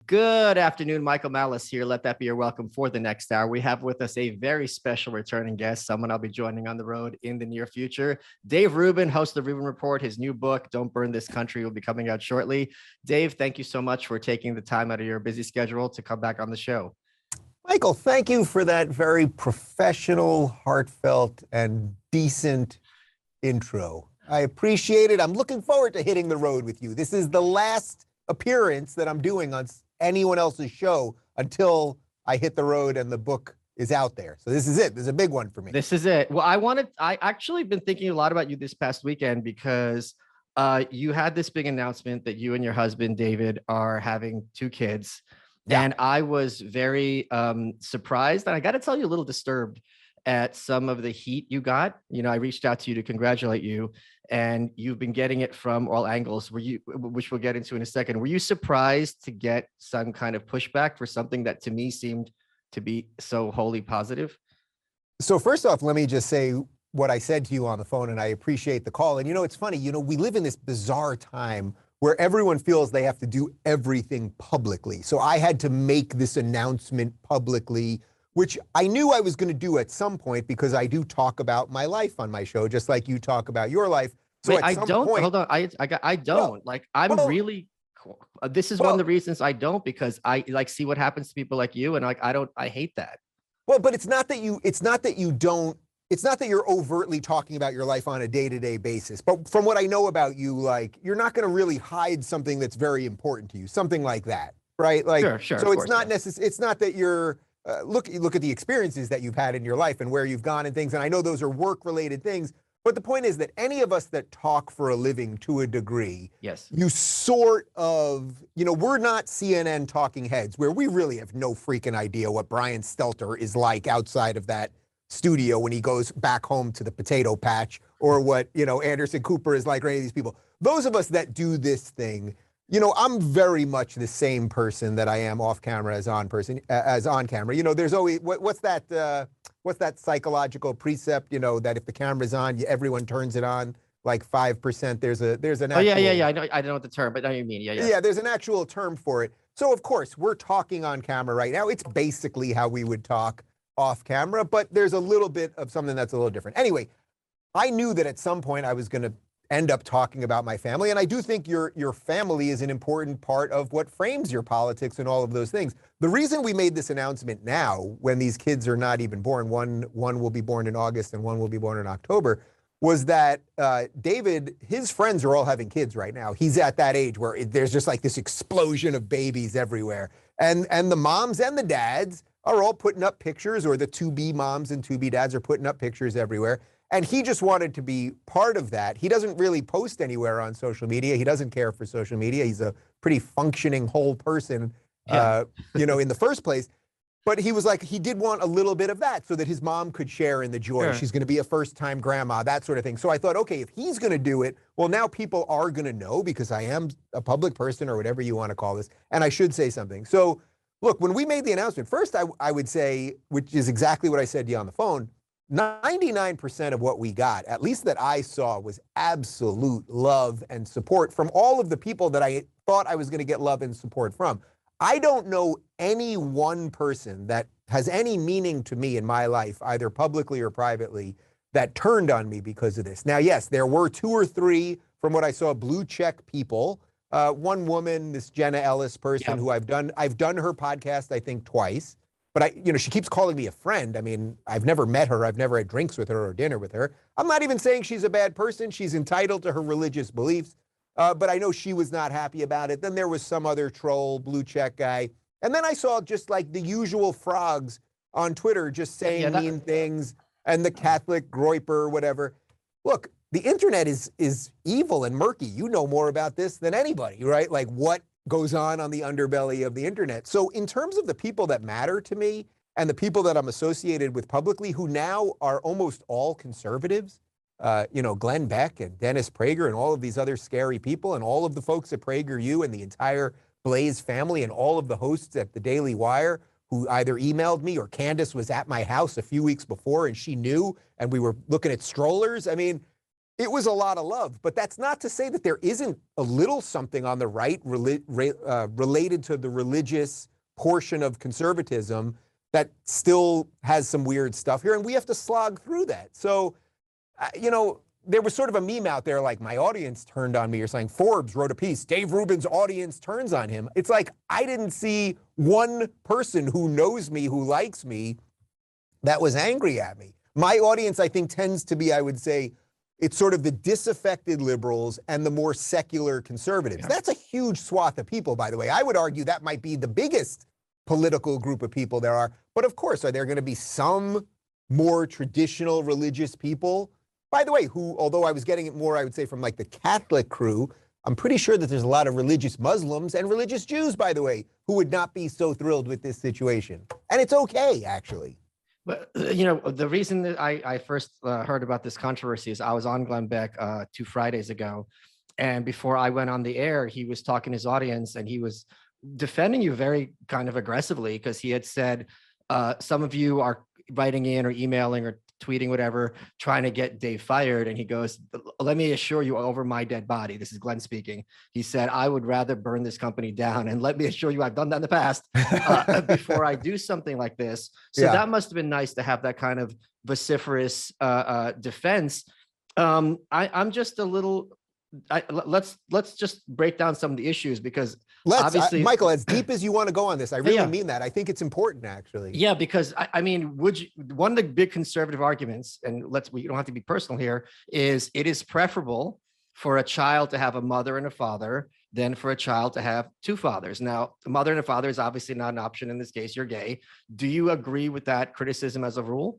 Good afternoon, Michael Malice here. Let that be your welcome for the next hour. We have with us a very special returning guest, someone I'll be joining on the road in the near future. Dave Rubin, host of the Rubin Report. His new book, Don't Burn This Country, will be coming out shortly. Dave, thank you so much for taking the time out of your busy schedule to come back on the show. Michael, thank you for that very professional, heartfelt, and decent intro. I appreciate it. I'm looking forward to hitting the road with you. This is the last appearance that I'm doing on anyone else's show until I hit the road and the book is out there. So this is it. This is a big one for me. This is it. Well, I actually been thinking a lot about you this past weekend because you had this big announcement that you and your husband, David, are having 2 kids. Yeah. And I was very surprised, and I got to tell you, a little disturbed at some of the heat you got. You know, I reached out to you to congratulate you, and you've been getting it from all angles. Which we'll get into in a second. Were you surprised to get some kind of pushback for something that to me seemed to be so wholly positive? So first off, let me just say what I said to you on the phone, and I appreciate the call. And it's funny, we live in this bizarre time where everyone feels they have to do everything publicly. So I had to make this announcement publicly, which I knew I was going to do at some point because I do talk about my life on my show, just like you talk about your life. So Wait, I don't. Hold on. I don't. This is one of the reasons I don't, because I see what happens to people like you, and I hate that. Well, but it's not that you're overtly talking about your life on a day-to-day basis. But from what I know about you, you're not going to really hide something that's very important to you, something like that, right? Sure. So it's not necessary. It's not that you're look at the experiences that you've had in your life and where you've gone and things. And I know those are work-related things. But the point is that any of us that talk for a living to a degree, yes, you sort of, we're not CNN talking heads where we really have no freaking idea what Brian Stelter is like outside of that studio when he goes back home to the potato patch, or what, Anderson Cooper is like, or any of these people. Those of us that do this thing, I'm very much the same person that I am off camera as on camera. There's always, what's that psychological precept, that if the camera's on, everyone turns it on like 5%. There's an actual, yeah. I know what the term, but I know what you mean. Yeah. There's an actual term for it. So of course we're talking on camera right now. It's basically how we would talk off camera, but there's a little bit of something that's a little different. Anyway, I knew that at some point I was going to end up talking about my family, and I do think your family is an important part of what frames your politics and all of those things. The reason we made this announcement now, when these kids are not even born, one will be born in August and one will be born in October, was that David, his friends are all having kids right now. He's at that age where there's just like this explosion of babies everywhere, and the moms and the dads are all putting up pictures, or the to-be moms and to-be dads are putting up pictures everywhere. And he just wanted to be part of that. He doesn't really post anywhere on social media. He doesn't care for social media. He's a pretty functioning whole person, in the first place. But he was like, he did want a little bit of that so that his mom could share in the joy. Sure. She's going to be a first-time grandma, that sort of thing. So I thought, okay, if he's going to do it, well, now people are going to know because I am a public person, or whatever you want to call this, and I should say something. So look, when we made the announcement, first I would say, which is exactly what I said to you on the phone, 99% of what we got, at least that I saw, was absolute love and support from all of the people that I thought I was going to get love and support from. I don't know any one person that has any meaning to me in my life, either publicly or privately, that turned on me because of this. Now, yes, there were 2 or 3, from what I saw, blue check people. One woman, this Jenna Ellis person, who I've done her podcast, I think, twice. But she keeps calling me a friend. I mean, I've never met her. I've never had drinks with her or dinner with her. I'm not even saying she's a bad person. She's entitled to her religious beliefs. But I know she was not happy about it. Then there was some other troll, blue check guy. And then I saw just like the usual frogs on Twitter just saying mean things, and the Catholic groiper, whatever. Look, the internet is evil and murky. You know more about this than anybody, right? Like what goes on the underbelly of the internet. So in terms of the people that matter to me and the people that I'm associated with publicly, who now are almost all conservatives, Glenn Beck and Dennis Prager and all of these other scary people, and all of the folks at PragerU and the entire Blaze family and all of the hosts at the Daily Wire who either emailed me, or Candace was at my house a few weeks before and she knew, and we were looking at strollers. I mean, It was a lot of love, but that's not to say that there isn't a little something on the right related to the religious portion of conservatism that still has some weird stuff here, and we have to slog through that. So, you know, there was sort of a meme out there like, my audience turned on me, or saying Forbes wrote a piece, Dave Rubin's audience turns on him. It's like, I didn't see one person who knows me, who likes me, that was angry at me. My audience, I think, tends to be, I would say, it's sort of the disaffected liberals and the more secular conservatives. Yeah. That's a huge swath of people, by the way. I would argue that might be the biggest political group of people there are. But of course, are there going to be some more traditional religious people, by the way, who, although I was getting it more, I would say, from like the Catholic crew, I'm pretty sure that there's a lot of religious Muslims and religious Jews, by the way, who would not be so thrilled with this situation. And it's okay, actually. But, you know, the reason that I first heard about this controversy is I was on Glenn Beck 2 Fridays ago. And before I went on the air, he was talking to his audience, and he was defending you very kind of aggressively, because he had said, some of you are writing in or emailing or tweeting, whatever, trying to get Dave fired. And he goes, let me assure you, over my dead body, this is Glenn speaking, he said, I would rather burn this company down. And let me assure you, I've done that in the past before I do something like this. So that must have been nice to have that kind of vociferous defense. I'm just a little, let's just break down some of the issues, because obviously, Michael, as deep as you want to go on this, I really mean that. I think it's important, actually. Yeah, because I mean, one of the big conservative arguments, and we don't have to be personal here, is it is preferable for a child to have a mother and a father than for a child to have 2 fathers. Now, the mother and a father is obviously not an option in this case. You're gay. Do you agree with that criticism as a rule?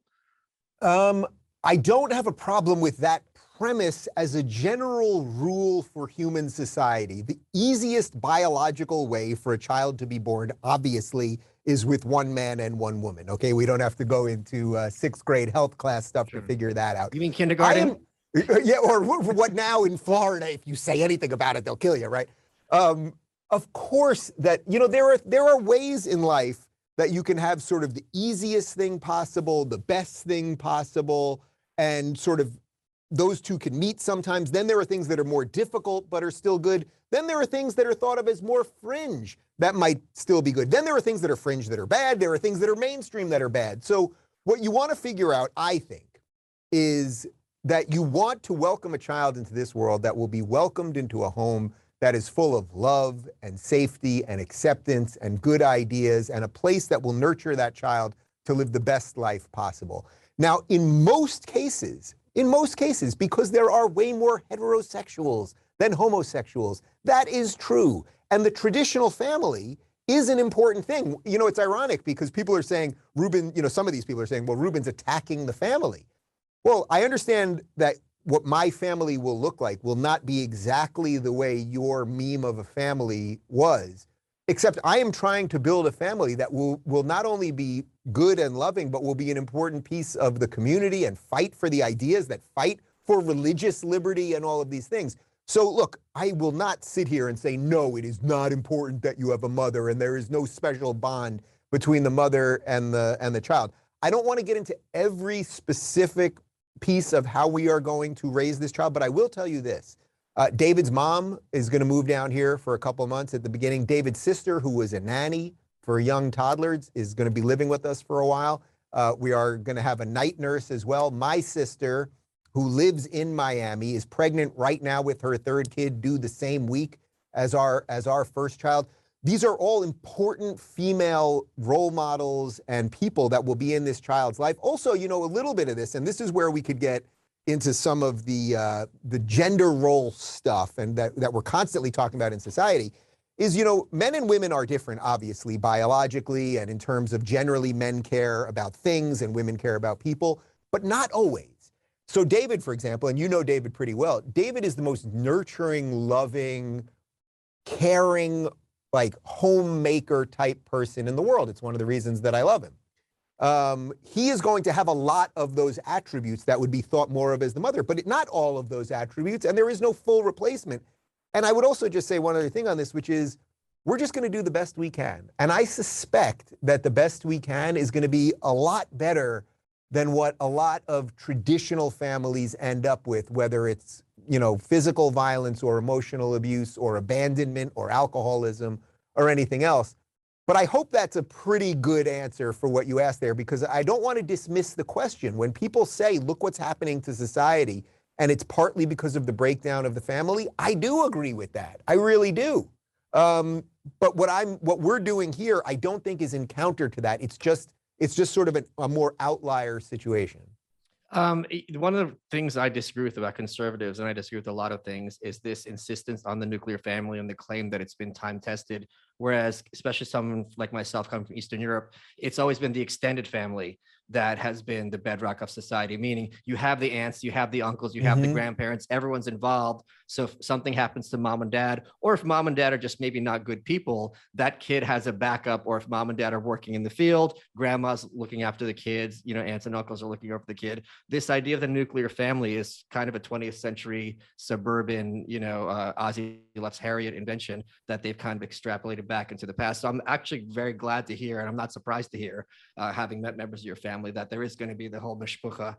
I don't have a problem with that premise as a general rule for human society. The easiest biological way for a child to be born, obviously, is with 1 man and 1 woman. Okay, we don't have to go into 6th grade health class stuff to figure that out. You mean kindergarten? Yeah, or what now in Florida, if you say anything about it, they'll kill you, right? Of course that, you know, there are ways in life that you can have sort of the easiest thing possible, the best thing possible, and sort of those two can meet sometimes. Then there are things that are more difficult but are still good. Then there are things that are thought of as more fringe that might still be good. Then there are things that are fringe that are bad. There are things that are mainstream that are bad. So what you want to figure out, I think, is that you want to welcome a child into this world that will be welcomed into a home that is full of love and safety and acceptance and good ideas, and a place that will nurture that child to live the best life possible. Now, in most cases, because there are way more heterosexuals than homosexuals, that is true. And the traditional family is an important thing. You know, it's ironic because people are saying, Rubin, you know, some of these people are saying, well, Rubin's attacking the family. Well, I understand that what my family will look like will not be exactly the way your meme of a family was, except I am trying to build a family that will not only be good and loving, but will be an important piece of the community and fight for the ideas that fight for religious liberty and all of these things. So look, I will not sit here and say, no, it is not important that you have a mother and there is no special bond between the mother and the child. I don't want to get into every specific piece of how we are going to raise this child, but I will tell you this. David's mom is going to move down here for a couple of months at the beginning. David's sister, who was a nanny for young toddlers, is going to be living with us for a while. We are going to have a night nurse as well. My sister, who lives in Miami, is pregnant right now with her 3rd kid, due the same week as our first child. These are all important female role models and people that will be in this child's life. Also, you know, a little bit of this, and this is where we could get into some of the gender role stuff and that we're constantly talking about in society, is, you know, men and women are different, obviously, biologically, and in terms of generally men care about things and women care about people, but not always. So David, for example, and you know David pretty well, David is the most nurturing, loving, caring, like homemaker type person in the world. It's one of the reasons that I love him. He is going to have a lot of those attributes that would be thought more of as the mother, but not all of those attributes, and there is no full replacement. And I would also just say one other thing on this, which is we're just going to do the best we can. And I suspect that the best we can is going to be a lot better than what a lot of traditional families end up with, whether it's, physical violence or emotional abuse or abandonment or alcoholism or anything else. But I hope that's a pretty good answer for what you asked there, because I don't want to dismiss the question. When people say, look what's happening to society, and it's partly because of the breakdown of the family, I do agree with that. I really do. But what we're doing here, I don't think is in counter to that. It's just sort of a more outlier situation. One of the things I disagree with about conservatives, and I disagree with a lot of things, is this insistence on the nuclear family and the claim that it's been time tested. Whereas, especially someone like myself coming from Eastern Europe, it's always been the extended family that has been the bedrock of society, meaning you have the aunts, you have the uncles, you have the grandparents, everyone's involved. So if something happens to mom and dad, or if mom and dad are just maybe not good people, that kid has a backup. Or if mom and dad are working in the field, grandma's looking after the kids, aunts and uncles are looking over the kid. This idea of the nuclear family is kind of a 20th century suburban, Ozzie Left's Harriet invention that they've kind of extrapolated back into the past. So I'm actually very glad to hear, and I'm not surprised to hear, having met members of your family, that there is going to be the whole mishpucha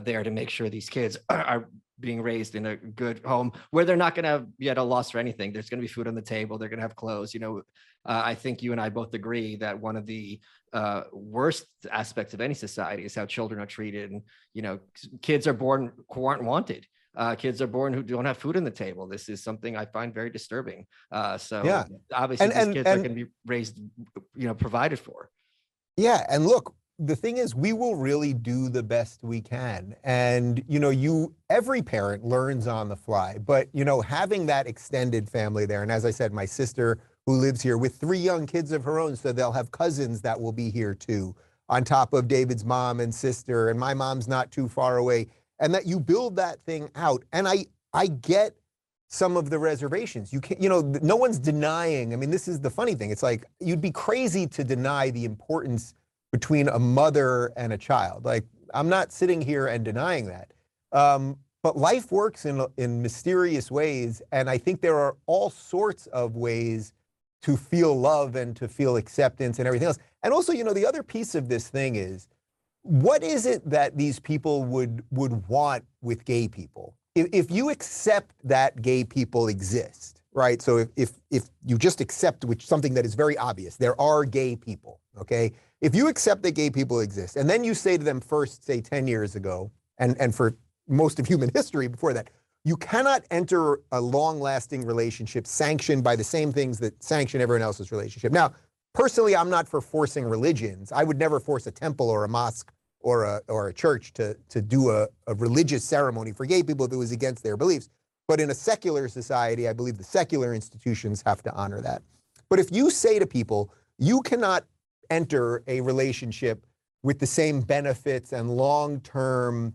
there to make sure these kids are being raised in a good home where they're not going to be at a loss for anything. There's going to be food on the table. They're going to have clothes. I think you and I both agree that one of the worst aspects of any society is how children are treated. And, kids are born who aren't wanted. Kids are born who don't have food on the table. This is something I find very disturbing. So obviously these kids are going to be raised, provided for. Yeah. And look, the thing is, we will really do the best we can. And, every parent learns on the fly, but, having that extended family there. And as I said, my sister who lives here with 3 young kids of her own, so they'll have cousins that will be here too, on top of David's mom and sister. And my mom's not too far away. And that you build that thing out. And I get some of the reservations. You can't, no one's denying. I mean, this is the funny thing. It's like, you'd be crazy to deny the importance between a mother and a child. Like, I'm not sitting here and denying that. But life works in mysterious ways. And I think there are all sorts of ways to feel love and to feel acceptance and everything else. And also, the other piece of this thing is, what is it that these people would want with gay people? If you accept that gay people exist, right? So if you just accept something that is very obvious, there are gay people, okay? If you accept that gay people exist, and then you say to them first, say 10 years ago, and for most of human history before that, you cannot enter a long-lasting relationship sanctioned by the same things that sanction everyone else's relationship. Now, personally, I'm not for forcing religions. I would never force a temple or a mosque or a church to do a religious ceremony for gay people if it was against their beliefs. But in a secular society, I believe the secular institutions have to honor that. But if you say to people, you cannot enter a relationship with the same benefits and long-term,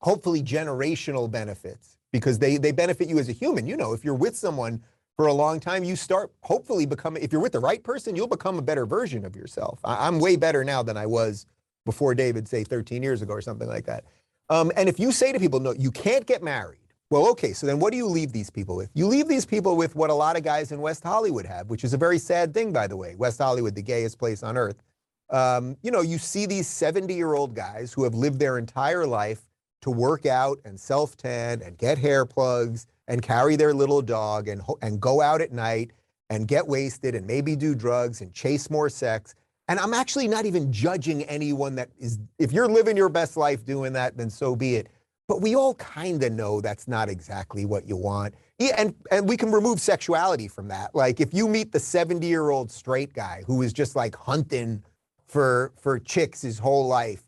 hopefully generational benefits, because they benefit you as a human. If you're with someone for a long time, you start hopefully if you're with the right person, you'll become a better version of yourself. I'm way better now than I was before David, say 13 years ago or something like that. And if you say to people, no, you can't get married. Well, okay, so then what do you leave these people with? You leave these people with what a lot of guys in West Hollywood have, which is a very sad thing, by the way. West Hollywood, the gayest place on earth. You see these 70-year-old guys who have lived their entire life to work out and self-tan and get hair plugs and carry their little dog and go out at night and get wasted and maybe do drugs and chase more sex. And I'm actually not even judging anyone that is, if you're living your best life doing that, then so be it. But we all kind of know that's not exactly what you want. Yeah, and we can remove sexuality from that. Like, if you meet the 70-year-old straight guy who is just like hunting for chicks his whole life,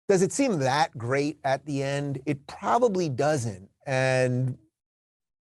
does it seem that great at the end? It probably doesn't. And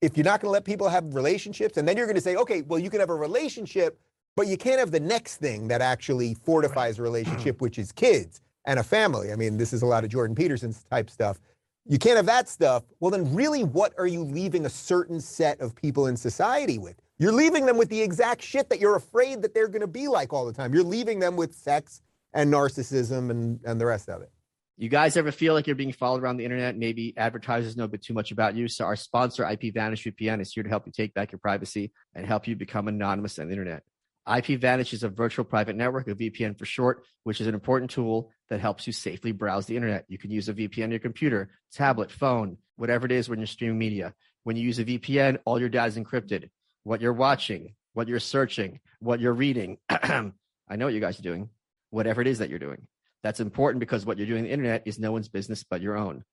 if you're not going to let people have relationships, and then you're going to say, okay, well, you can have a relationship, but you can't have the next thing that actually fortifies a relationship, which is kids and a family. I mean, this is a lot of Jordan Peterson's type stuff. You can't have that stuff. Well, then really, what are you leaving a certain set of people in society with? You're leaving them with the exact shit that you're afraid that they're going to be like all the time. You're leaving them with sex and narcissism and the rest of it. You guys ever feel like you're being followed around the internet? Maybe advertisers know a bit too much about you. So our sponsor, IPVanish VPN, is here to help you take back your privacy and help you become anonymous on the internet. IPVanish is a virtual private network, a VPN for short, which is an important tool that helps you safely browse the internet. You can use a VPN on your computer, tablet, phone, whatever it is when you're streaming media. When you use a VPN, all your data is encrypted. What you're watching, what you're searching, what you're reading. I know what you guys are doing. Whatever it is that you're doing. That's important because what you're doing on the internet is no one's business but your own.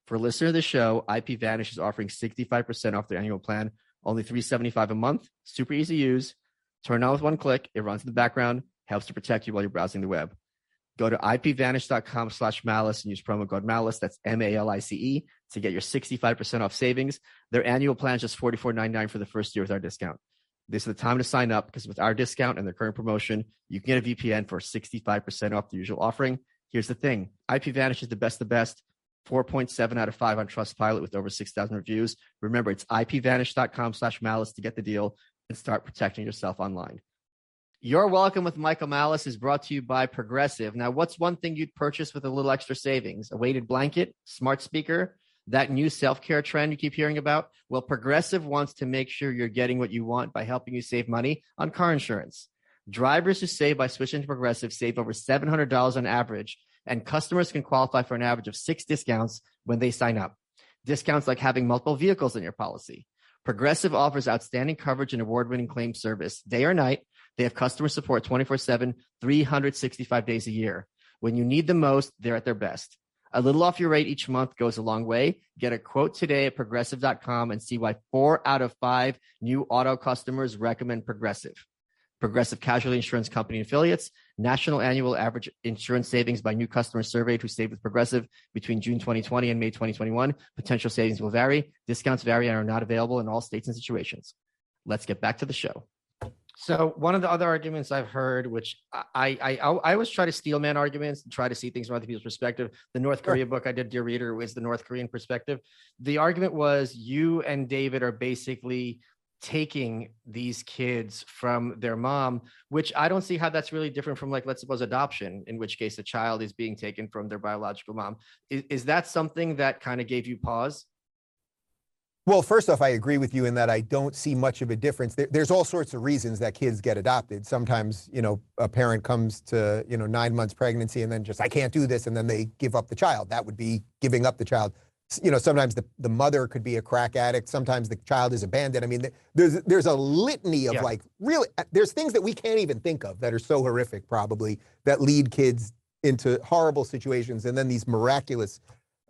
For a listener of the show, IPVanish is offering 65% off their annual plan, only $375 a month. Super easy to use. Turn on with one click. It runs in the background, helps to protect you while you're browsing the web. Go to ipvanish.com/malice and use promo code malice. That's MALICE to get your 65% off savings. Their annual plan is just $44.99 for the first year with our discount. This is the time to sign up because with our discount and their current promotion, you can get a VPN for 65% off the usual offering. Here's the thing. IPVanish is the best of the best. 4.7 out of 5 on Trustpilot with over 6,000 reviews. Remember, it's ipvanish.com/malice to get the deal and start protecting yourself online. You're Welcome with Michael Malice is brought to you by Progressive. Now, what's one thing you'd purchase with a little extra savings? A weighted blanket, smart speaker, that new self-care trend you keep hearing about? Well, Progressive wants to make sure you're getting what you want by helping you save money on car insurance. Drivers who save by switching to Progressive save over $700 on average, and customers can qualify for an average of 6 discounts when they sign up. Discounts like having multiple vehicles in your policy. Progressive offers outstanding coverage and award-winning claim service day or night. They have customer support 24/7, 365 days a year. When you need them most, they're at their best. A little off your rate each month goes a long way. Get a quote today at progressive.com and see why 4 out of 5 new auto customers recommend Progressive. Progressive Casualty Insurance Company and affiliates. National annual average insurance savings by new customers surveyed who saved with Progressive between June 2020 and May 2021. Potential savings will vary. Discounts vary and are not available in all states and situations. Let's get back to the show. So one of the other arguments I've heard, which I always try to steel man arguments and try to see things from other people's perspective. The North Korea book I did, Dear Reader, was the North Korean perspective. The argument was you and David are basically taking these kids from their mom, which I don't see how that's really different from, like, let's suppose adoption, in which case a child is being taken from their biological mom. Is that something that kind of gave you pause? Well, first off, I agree with you in that I don't see much of a difference. There's all sorts of reasons that kids get adopted. Sometimes, a parent comes to, 9 months pregnancy and then just, I can't do this. And then they give up the child. That would be giving up the child. Sometimes the mother could be a crack addict. Sometimes the child is abandoned. I mean, there's a litany of really, there's things that we can't even think of that are so horrific probably that lead kids into horrible situations. And then these miraculous,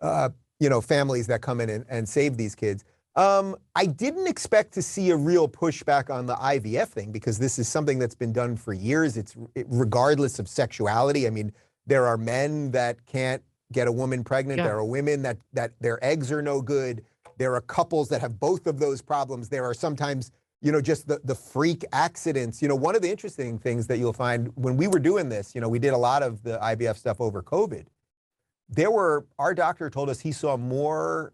families that come in and save these kids. I didn't expect to see a real pushback on the IVF thing because this is something that's been done for years. It's regardless of sexuality. I mean, there are men that can't get a woman pregnant. Yeah. There are women that their eggs are no good. There are couples that have both of those problems. There are sometimes, just the freak accidents. One of the interesting things that you'll find when we were doing this, we did a lot of the IVF stuff over COVID. Our doctor told us he saw more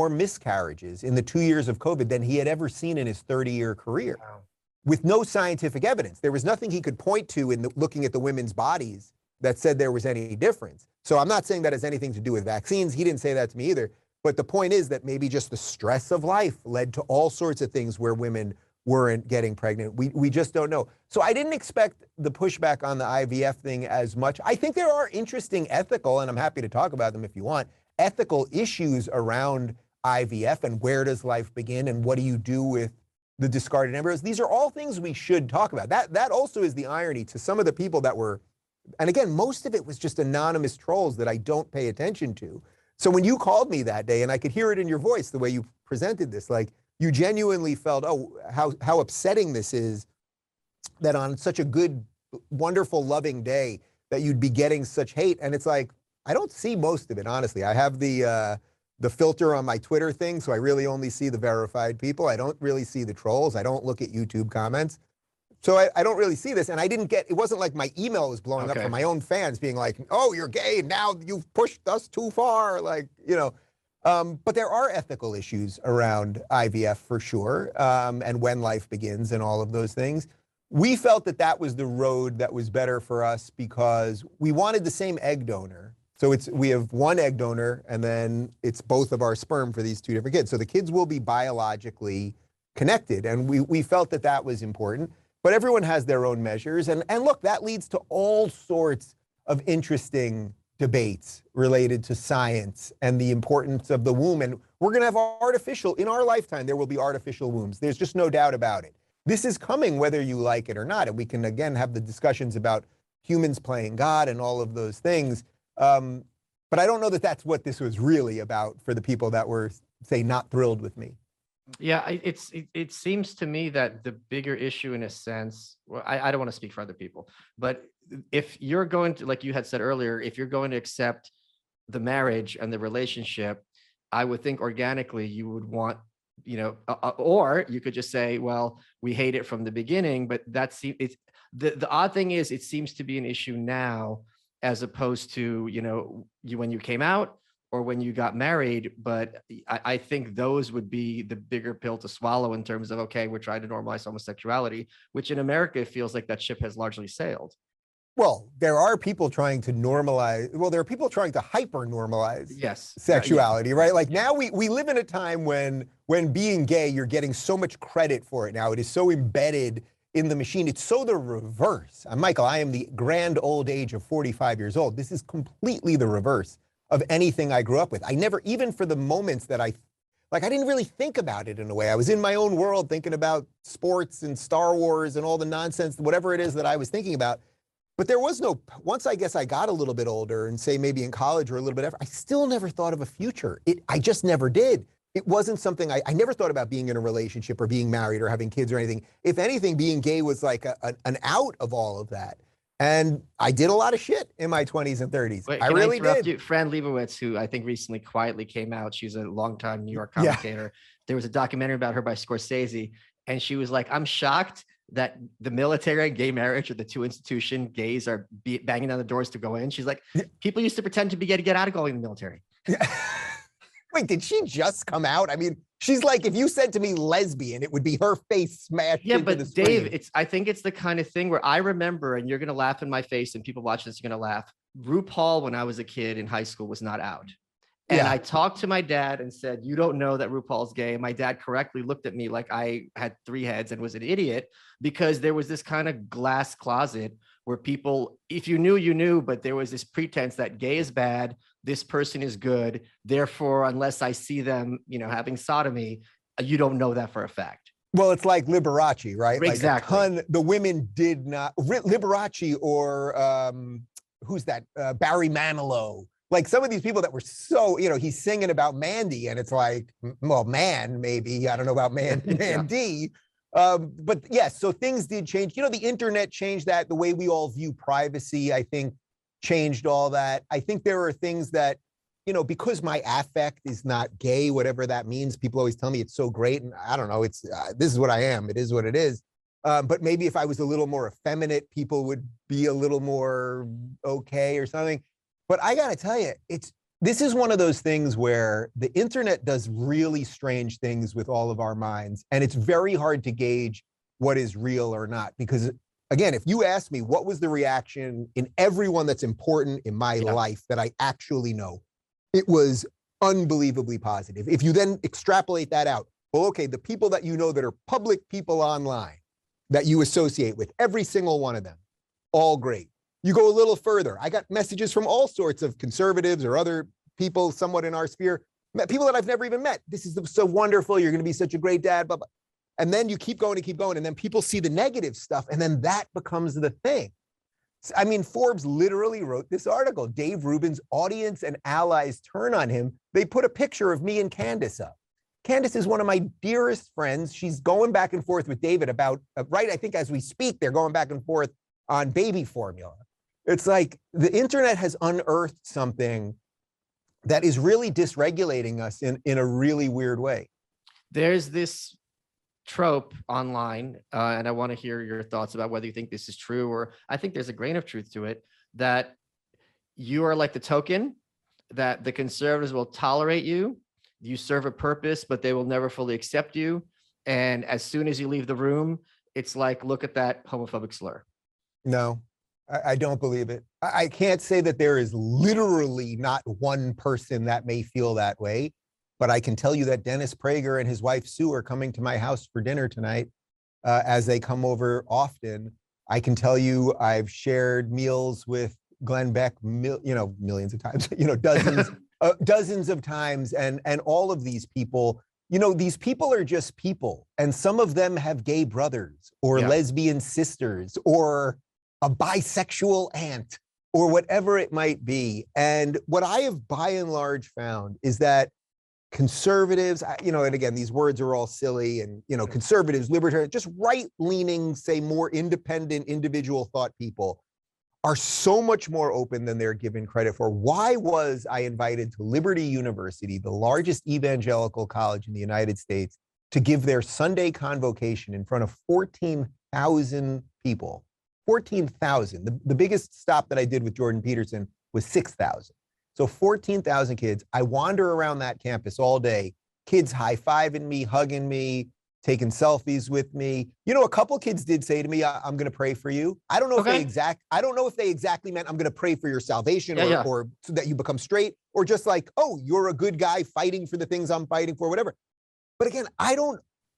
miscarriages in the 2 years of COVID than he had ever seen in his 30-year career. Wow. With no scientific evidence. There was nothing he could point to in looking at the women's bodies that said there was any difference. So I'm not saying that has anything to do with vaccines. He didn't say that to me either. But the point is that maybe just the stress of life led to all sorts of things where women weren't getting pregnant. We just don't know. So I didn't expect the pushback on the IVF thing as much. I think there are interesting ethical, and I'm happy to talk about them if you want, ethical issues around IVF and where does life begin and what do you do with the discarded embryos. These are all things we should talk about. That also is the irony to some of the people that were, and again, most of it was just anonymous trolls that I don't pay attention to. So when you called me that day, and I could hear it in your voice, the way you presented this, like you genuinely felt, oh, how upsetting this is that on such a good, wonderful, loving day that you'd be getting such hate. And it's like, I don't see most of it, honestly. I have the filter on my Twitter thing, so I really only see the verified people. I don't really see the trolls. I don't look at YouTube comments. So I don't really see this, and it wasn't like my email was blowing up from my own fans being like, oh, you're gay, now you've pushed us too far, but there are ethical issues around IVF for sure, and when life begins and all of those things. We felt that was the road that was better for us because we wanted the same egg donor. So we have one egg donor, and then it's both of our sperm for these two different kids. So the kids will be biologically connected, and we felt that was important. But everyone has their own measures. And look, that leads to all sorts of interesting debates related to science and the importance of the womb. And we're going to have in our lifetime, there will be artificial wombs. There's just no doubt about it. This is coming whether you like it or not. And we can, again, have the discussions about humans playing God and all of those things. But I don't know that that's what this was really about for the people that were, say, not thrilled with me. Yeah, it seems to me that the bigger issue, in a sense, well, I don't want to speak for other people, but if you're going to, like you had said earlier, if you're going to accept the marriage and the relationship, I would think organically you would want, or you could just say, well, we hate it from the beginning. But it's the odd thing is, it seems to be an issue now, as opposed to, when you came out or when you got married. But I think those would be the bigger pill to swallow in terms of, okay, we're trying to normalize homosexuality, which in America, it feels like that ship has largely sailed. Well, there are people trying to normalize. Well, there are people trying to hyper normalize sexuality, right? Like now we live in a time when being gay, you're getting so much credit for it now. It is so embedded in the machine. It's so the reverse. Michael, I am the grand old age of 45 years old. This is completely the reverse of anything I grew up with. I never, even for the moments that I didn't really think about it in a way. I was in my own world thinking about sports and Star Wars and all the nonsense, whatever it is that I was thinking about. But there was no, once I guess I got a little bit older and say maybe in college or a little bit after, I still never thought of a future. I just never did. It wasn't something, I never thought about being in a relationship or being married or having kids or anything. If anything, being gay was like an out of all of that. And I did a lot of shit in my 20s and 30s. Wait, I really did. You? Fran Lebowitz, who I think recently quietly came out, she's a longtime New York commentator. Yeah. There was a documentary about her by Scorsese, and she was like, I'm shocked that the military and gay marriage are the two institutions gays are banging down the doors to go in. She's like, people used to pretend to be gay to get out of going in the military. Wait, did she just come out? I mean, she's like, if you said to me lesbian, it would be her face smashed into the screen. Dave, I think it's the kind of thing where I remember, and you're going to laugh in my face, and people watching this are going to laugh. RuPaul, when I was a kid in high school, was not out. And I talked to my dad and said, you don't know that RuPaul's gay. And my dad correctly looked at me like I had three heads and was an idiot, because there was this kind of glass closet where people, if you knew, you knew, but there was this pretense that gay is bad, this person is good. Therefore, unless I see them, having sodomy, you don't know that for a fact. Well, it's like Liberace, right? Exactly. Like the women did not, Liberace or who's that? Barry Manilow. Like some of these people that were so, he's singing about Mandy, and it's like, well, man, maybe, I don't know about Mandy. But yes, so things did change. The internet changed that. The way we all view privacy, I think, changed all that. I think there are things that, because my affect is not gay, whatever that means, people always tell me it's so great. And I don't know, it's, this is what I am. It is what it is. But maybe if I was a little more effeminate, people would be a little more okay or something. But I got to tell you, this is one of those things where the internet does really strange things with all of our minds. And it's very hard to gauge what is real or not. Because again, if you ask me what was the reaction in everyone that's important in my life that I actually know, it was unbelievably positive. If you then extrapolate that out, well, okay, the people that you know that are public people online that you associate with, every single one of them, all great. You go a little further. I got messages from all sorts of conservatives or other people somewhat in our sphere, people that I've never even met. This is so wonderful. You're going to be such a great dad, blah, blah. And then you keep going and keep going. And then people see the negative stuff. And then that becomes the thing. I mean, Forbes literally wrote this article, Dave Rubin's audience and allies turn on him. They put a picture of me and Candace up. Candace is one of my dearest friends. She's going back and forth with David about, I think as we speak, they're going back and forth on baby formula. It's like the internet has unearthed something that is really dysregulating us in a really weird way. There's this trope online, and I want to hear your thoughts about whether you think this is true, or I think there's a grain of truth to it, that you are like the token, that the conservatives will tolerate you, you serve a purpose, but they will never fully accept you. And as soon as you leave the room, it's like, look at that homophobic slur. No. I don't believe it. I can't say that there is literally not one person that may feel that way, but I can tell you that Dennis Prager and his wife Sue are coming to my house for dinner tonight, as they come over often. I can tell you I've shared meals with Glenn Beck, millions of times, dozens of times, and all of these people, these people are just people, and some of them have gay brothers or lesbian sisters or a bisexual aunt or whatever it might be. And what I have by and large found is that conservatives, and again, these words are all silly, and, conservatives, libertarians, just right-leaning, say more independent, individual thought people are so much more open than they're given credit for. Why was I invited to Liberty University, the largest evangelical college in the United States, to give their Sunday convocation in front of 14,000 people? 14,000. The biggest stop that I did with Jordan Peterson was 6,000. So 14,000 kids. I wander around that campus all day, kids high-fiving me, hugging me, taking selfies with me. A couple kids did say to me, I'm going to pray for you. I don't know if they exactly meant I'm going to pray for your salvation or so that you become straight, or just like, oh, you're a good guy fighting for the things I'm fighting for, whatever. But again,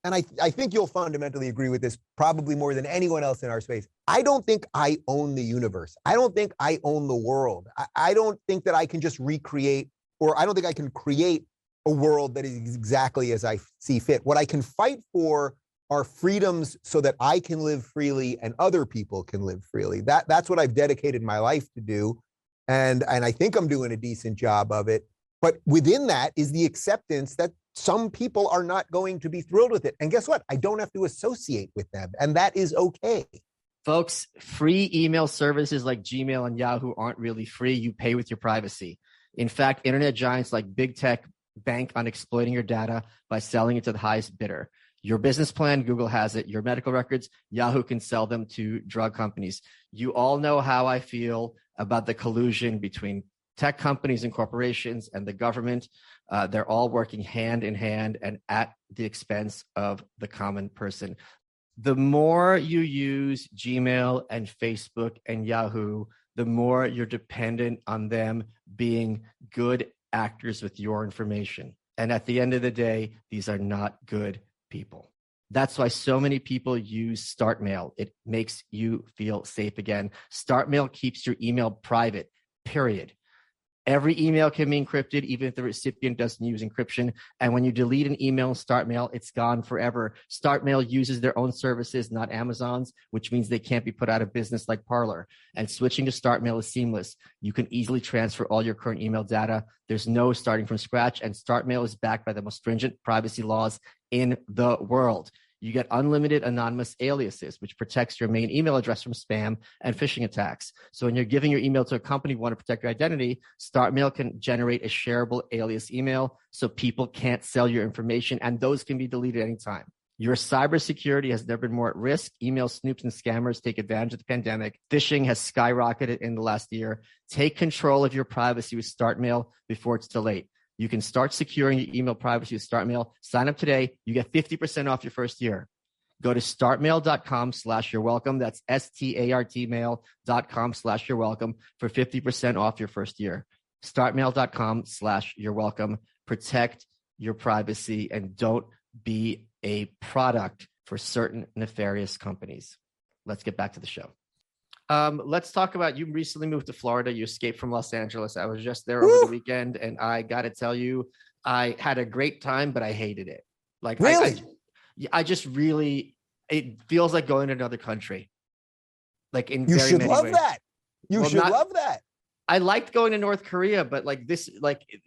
and I think you'll fundamentally agree with this probably more than anyone else in our space. I don't think I own the universe. I don't think I own the world. I don't think that I can just recreate, or I don't think I can create a world that is exactly as I see fit. What I can fight for are freedoms so that I can live freely and other people can live freely. That's what I've dedicated my life to do. And I think I'm doing a decent job of it. But within that is the acceptance that some people are not going to be thrilled with it. And guess what? I don't have to associate with them. And that is okay. Folks, free email services like Gmail and Yahoo aren't really free. You pay with your privacy. In fact, internet giants like big tech bank on exploiting your data by selling it to the highest bidder. Your business plan, Google has it. Your medical records, Yahoo can sell them to drug companies. You all know how I feel about the collusion between tech companies and corporations and the government. They're all working hand in hand and at the expense of the common person. The more you use Gmail and Facebook and Yahoo, the more you're dependent on them being good actors with your information. And at the end of the day, these are not good people. That's why so many people use StartMail. It makes you feel safe again. StartMail keeps your email private, period. Every email can be encrypted, even if the recipient doesn't use encryption. And when you delete an email in StartMail, it's gone forever. StartMail uses their own services, not Amazon's, which means they can't be put out of business like Parler. And switching to StartMail is seamless. You can easily transfer all your current email data. There's no starting from scratch. And StartMail is backed by the most stringent privacy laws in the world. You get unlimited anonymous aliases, which protects your main email address from spam and phishing attacks. So when you're giving your email to a company, you want to protect your identity, StartMail can generate a shareable alias email so people can't sell your information, and those can be deleted anytime. Your cybersecurity has never been more at risk. Email snoops and scammers take advantage of the pandemic. Phishing has skyrocketed in the last year. Take control of your privacy with StartMail before it's too late. You can start securing your email privacy with StartMail. Sign up today. You get 50% off your first year. Go to startmail.com/you're welcome. That's STARTmail.com/you're welcome for 50% off your first year. Startmail.com/you're welcome. Protect your privacy and don't be a product for certain nefarious companies. Let's get back to the show. Let's talk about, you recently moved to Florida. You escaped from Los Angeles. I was just there over the weekend, and I got to tell you, I had a great time, but I hated it. Like, really? I just really, it feels like going to another country. Like in you very should many love ways. that. You should love that. I liked going to North Korea, but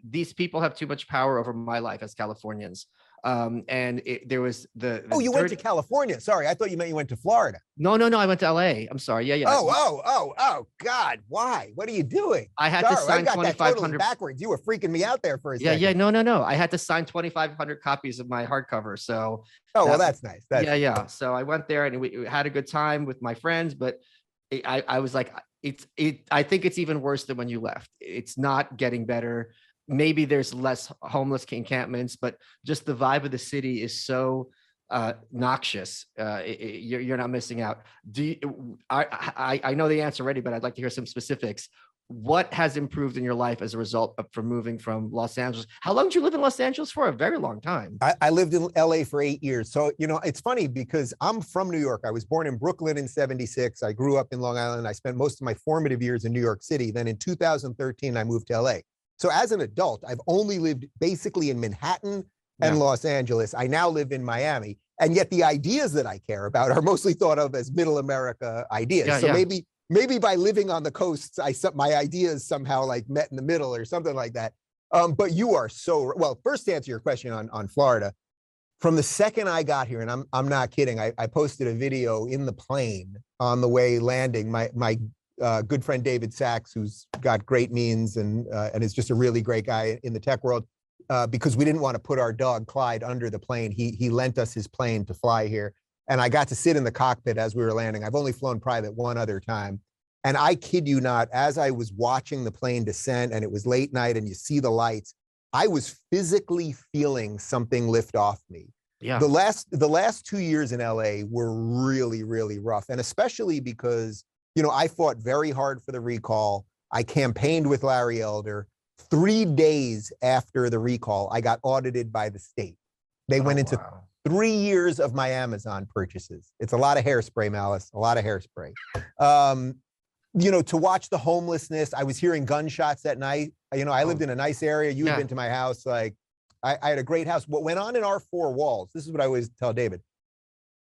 these people have too much power over my life as Californians. And there was the you went to California. Sorry, I thought you meant you went to Florida. No, I went to LA. I'm sorry. Yeah. Oh, God. Why? What are you doing? I had to sign 2,500 totally backwards. You were freaking me out there for a second. Yeah. No. I had to sign 2,500 copies of my hardcover. So. Well, that's nice. Yeah. So I went there and we had a good time with my friends, but I was like, I think it's even worse than when you left. It's not getting better. Maybe there's less homeless encampments, but just the vibe of the city is so noxious. You're not missing out. I know the answer already, but I'd like to hear some specifics. what has improved in your life as a result of from moving from Los Angeles? How long did you live in Los Angeles for? A very long time. I lived in LA for 8 years. So, it's funny because I'm from New York. I was born in Brooklyn in 76. I grew up in Long Island. I spent most of my formative years in New York City. Then in 2013, I moved to LA. So as an adult, I've only lived basically in Manhattan and Los Angeles. I now live in Miami. And yet the ideas that I care about are mostly thought of as middle America ideas. So maybe by living on the coasts, my ideas somehow like met in the middle or something like that. But you are so well. First, to answer your question on Florida, from the second I got here, and I'm not kidding, I posted a video in the plane on the way landing. My good friend David Sachs, who's got great means and is just a really great guy in the tech world, because we didn't want to put our dog Clyde under the plane. He lent us his plane to fly here. And I got to sit in the cockpit as we were landing. I've only flown private one other time. And I kid you not, as I was watching the plane descend and it was late night and you see the lights, I was physically feeling something lift off me. Yeah. The last 2 years in LA were really, really rough. And especially because, I fought very hard for the recall. I campaigned with Larry Elder. 3 days after the recall, I got audited by the state. They went into 3 years of my Amazon purchases. It's a lot of hairspray, Malice, a lot of hairspray. To watch the homelessness, I was hearing gunshots at night. I lived in a nice area. You had been to my house. Like I had a great house. What went on in our four walls, this is what I always tell David.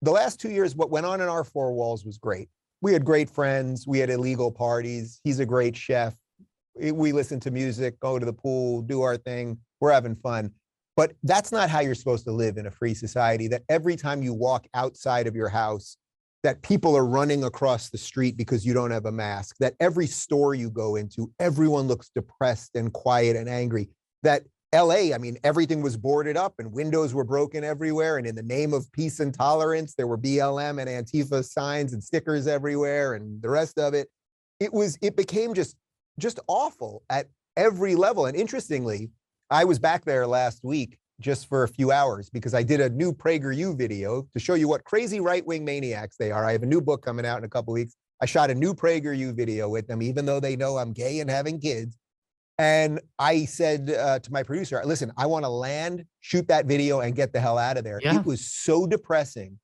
The last 2 years, what went on in our four walls was great. We had great friends. We had illegal parties. He's a great chef. We listen to music, go to the pool, do our thing. We're having fun. But that's not how you're supposed to live in a free society, that every time you walk outside of your house, that people are running across the street because you don't have a mask, that every store you go into, everyone looks depressed and quiet and angry, that LA, everything was boarded up and windows were broken everywhere. And in the name of peace and tolerance, there were BLM and Antifa signs and stickers everywhere and the rest of it. It became just awful at every level. And interestingly, I was back there last week just for a few hours because I did a new PragerU video to show you what crazy right-wing maniacs they are. I have a new book coming out in a couple of weeks. I shot a new PragerU video with them, even though they know I'm gay and having kids. And I said to my producer, listen, I want to land, shoot that video and get the hell out of there. Yeah. It was so depressing.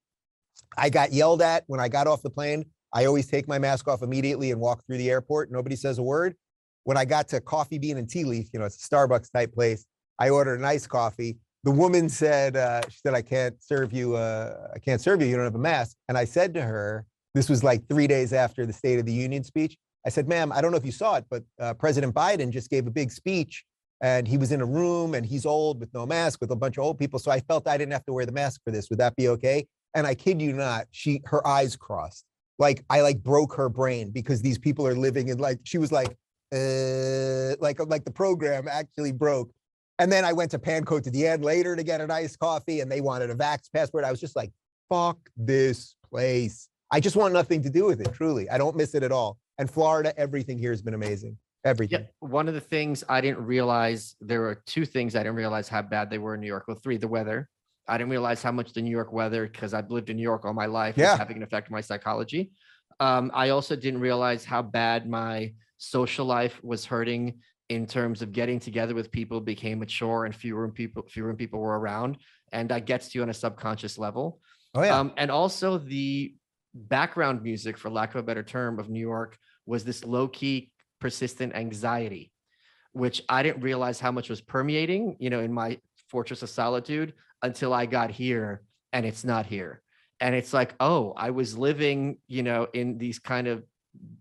I got yelled at when I got off the plane. I always take my mask off immediately and walk through the airport. Nobody says a word. When I got to Coffee Bean and Tea Leaf, it's a Starbucks type place. I ordered an iced coffee. The woman said, she said, I can't serve you. You don't have a mask. And I said to her, this was like 3 days after the State of the Union speech. I said, ma'am, I don't know if you saw it, but President Biden just gave a big speech and he was in a room and he's old with no mask with a bunch of old people. So I felt I didn't have to wear the mask for this. Would that be okay? And I kid you not, her eyes crossed. Like I broke her brain because these people are living in she was like the program actually broke. And then I went to Pancote to the end later to get an iced coffee and they wanted a vax passport. I was just like, fuck this place. I just want nothing to do with it, truly. I don't miss it at all. And Florida, everything here has been amazing. Everything. Yeah, one of the things I didn't realize, there were two things I didn't realize how bad they were in New York. Well, three, the weather. I didn't realize how much the New York weather, because I've lived in New York all my life, was having an effect on my psychology. I also didn't realize how bad my social life was hurting in terms of getting together with people became a chore and fewer people were around. And that gets to you on a subconscious level. Oh, yeah. And also the background music, for lack of a better term, of New York was this low-key, persistent anxiety, which I didn't realize how much was permeating, in my fortress of solitude until I got here and it's not here. And it's like, oh, I was living, in these kind of,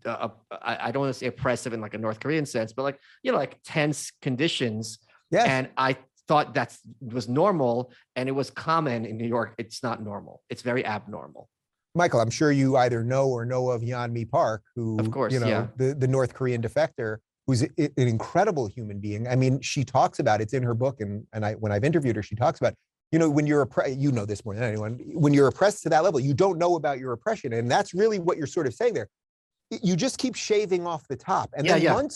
I don't want to say oppressive in like a North Korean sense, but like tense conditions. Yes. And I thought that was normal and it was common in New York. It's not normal. It's very abnormal. Michael, I'm sure you either know or know of Yeonmi Park, who, of course, the North Korean defector, who's an incredible human being. I mean, she talks about it's in her book, and when I've interviewed her, she talks about, when you're this more than anyone, when you're oppressed to that level, you don't know about your oppression, and that's really what you're sort of saying there. You just keep shaving off the top, and then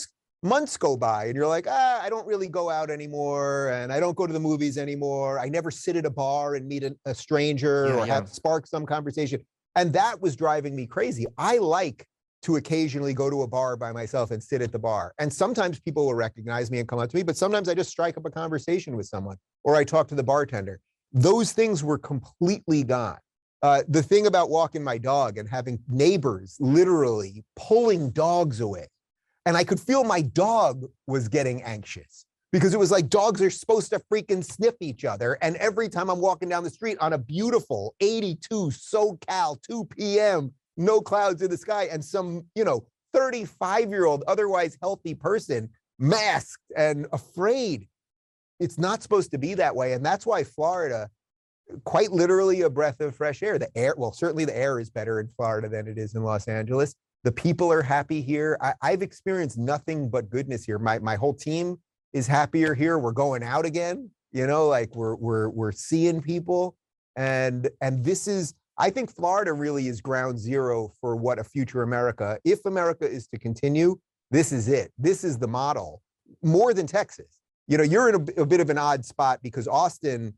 months go by, and you're like, I don't really go out anymore, and I don't go to the movies anymore. I never sit at a bar and meet a stranger or have spark some conversation. And that was driving me crazy. I like to occasionally go to a bar by myself and sit at the bar. And sometimes people will recognize me and come up to me, but sometimes I just strike up a conversation with someone, or I talk to the bartender. Those things were completely gone. The thing about walking my dog and having neighbors literally pulling dogs away. And I could feel my dog was getting anxious because it was like dogs are supposed to freaking sniff each other. And every time I'm walking down the street on a beautiful 82 SoCal, 2 p.m., no clouds in the sky, and some, 35-year-old, otherwise healthy person masked and afraid. It's not supposed to be that way. And that's why Florida, quite literally a breath of fresh air. The air, well, certainly the air is better in Florida than it is in Los Angeles. The people are happy here. I've experienced nothing but goodness here. My whole team is happier here. We're going out again, like we're seeing people. And this is, I think Florida really is ground zero for what a future America, if America is to continue, this is it. This is the model, more than Texas. You're in a bit of an odd spot because Austin,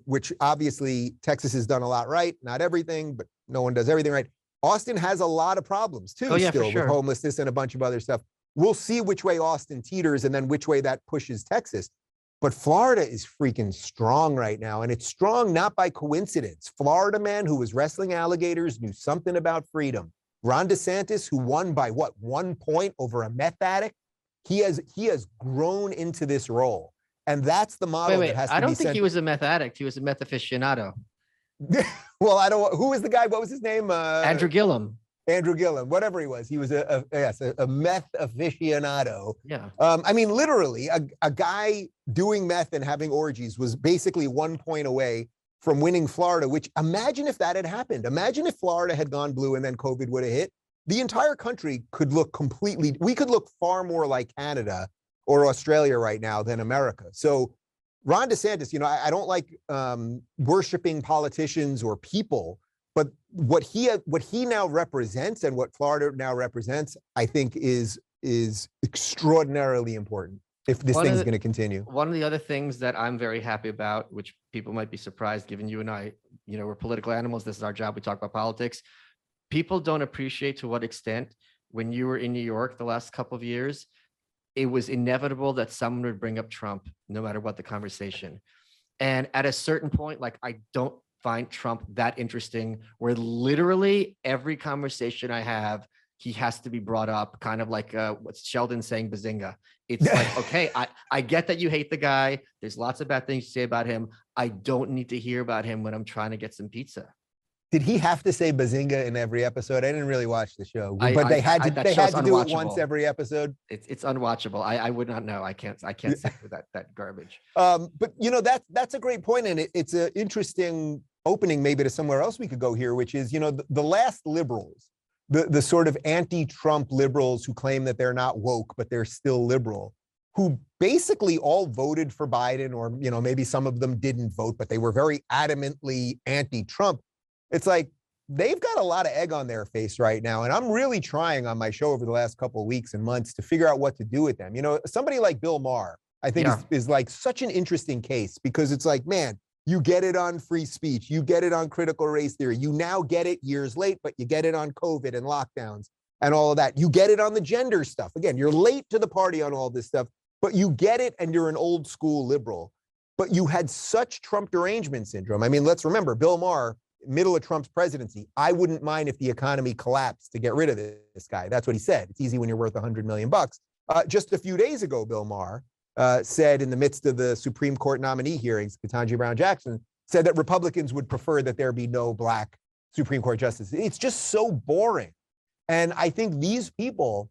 which obviously Texas has done a lot right, not everything, but no one does everything right. Austin has a lot of problems too, still with homelessness and a bunch of other stuff. We'll see which way Austin teeters and then which way that pushes Texas. But Florida is freaking strong right now. And it's strong not by coincidence. Florida man who was wrestling alligators knew something about freedom. Ron DeSantis, who won by 1 point over a meth addict, he has grown into this role. And that's the model that has to be I don't think he was a meth addict. He was a meth aficionado. Well, who was the guy? What was his name? Andrew Gillum. Andrew Gillum, whatever he was. He was a meth aficionado. Yeah. I mean, literally, a guy doing meth and having orgies was basically 1 point away from winning Florida, which imagine if that had happened. Imagine if Florida had gone blue and then COVID would have hit. The entire country could look we could look far more like Canada or Australia right now than America. So Ron DeSantis, I don't like worshiping politicians or people, but what he now represents and what Florida now represents, I think is extraordinarily important if this thing's going to continue. One of the other things that I'm very happy about, which people might be surprised given you and I, we're political animals. This is our job. We talk about politics. People don't appreciate to what extent when you were in New York the last couple of years, it was inevitable that someone would bring up Trump no matter what the conversation. And at a certain point, like, I don't find Trump that interesting, where literally every conversation I have, he has to be brought up, kind of like what's Sheldon saying, bazinga. It's like, okay, I get that you hate the guy. There's lots of bad things to say about him. I don't need to hear about him when I'm trying to get some pizza. Did he have to say bazinga in every episode? I didn't really watch the show, but they had to do it once every episode. It's unwatchable. I would not know. I can't sit with that garbage. But that's a great point, and it's an interesting opening maybe to somewhere else we could go here, which is the last liberals, the sort of anti-Trump liberals who claim that they're not woke but they're still liberal, who basically all voted for Biden, or maybe some of them didn't vote, but they were very adamantly anti-Trump. It's like they've got a lot of egg on their face right now. And I'm really trying on my show over the last couple of weeks and months to figure out what to do with them. Somebody like Bill Maher, I think is like such an interesting case, because it's like, man, you get it on free speech. You get it on critical race theory. You now get it years late, but you get it on COVID and lockdowns and all of that. You get it on the gender stuff. Again, you're late to the party on all this stuff, but you get it, and you're an old school liberal. But you had such Trump derangement syndrome. I mean, let's remember, Bill Maher, middle of Trump's presidency, I wouldn't mind if the economy collapsed to get rid of this guy. That's what he said. It's easy when you're worth $100 million. Just a few days ago, Bill Maher said, in the midst of the Supreme Court nominee hearings, Ketanji Brown Jackson said that Republicans would prefer that there be no black Supreme Court justices. It's just so boring. And I think these people,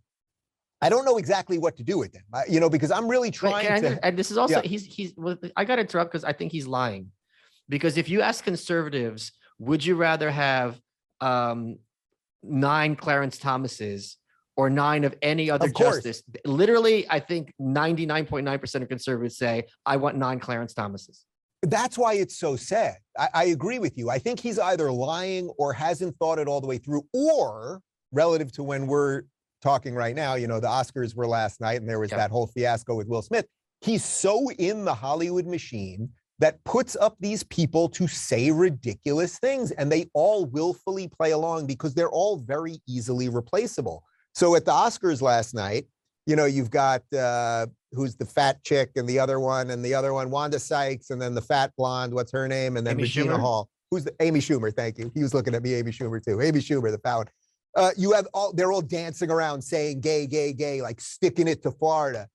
I don't know exactly what to do with them, because I'm really trying to. And this is also, I got to interrupt because I think he's lying. Because if you ask conservatives, would you rather have 9 Clarence Thomases or 9 of any other justice? Literally, I think 99.9% of conservatives say, I want 9 Clarence Thomases. That's why it's so sad. I agree with you. I think he's either lying or hasn't thought it all the way through, or relative to when we're talking right now, the Oscars were last night and there was that whole fiasco with Will Smith. He's so in the Hollywood machine that puts up these people to say ridiculous things, and they all willfully play along because they're all very easily replaceable. So at the Oscars last night, you know, you've got who's the fat chick and the other one, Wanda Sykes, and then the fat blonde, what's her name? And then Amy Regina Schumer? Hall. Who's the Amy Schumer? Thank you. He was looking at me, Amy Schumer too. Amy Schumer, the fat one. You have they're all dancing around saying gay, gay, gay, like sticking it to Florida.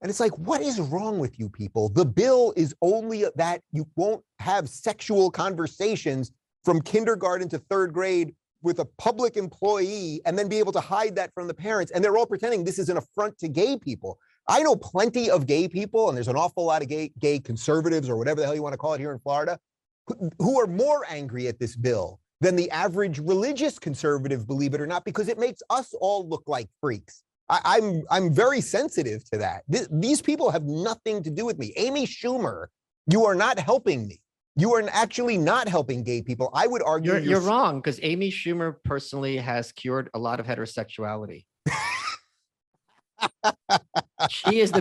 And it's like, what is wrong with you people? The bill is only that you won't have sexual conversations from kindergarten to third grade with a public employee and then be able to hide that from the parents. And they're all pretending this is an affront to gay people. I know plenty of gay people, and there's an awful lot of gay conservatives or whatever the hell you want to call it here in Florida, who are more angry at this bill than the average religious conservative, believe it or not, because it makes us all look like freaks. I'm very sensitive to that. These people have nothing to do with me. Amy Schumer, you are not helping me. You are actually not helping gay people. I would argue you're wrong, because Amy Schumer personally has cured a lot of heterosexuality. She is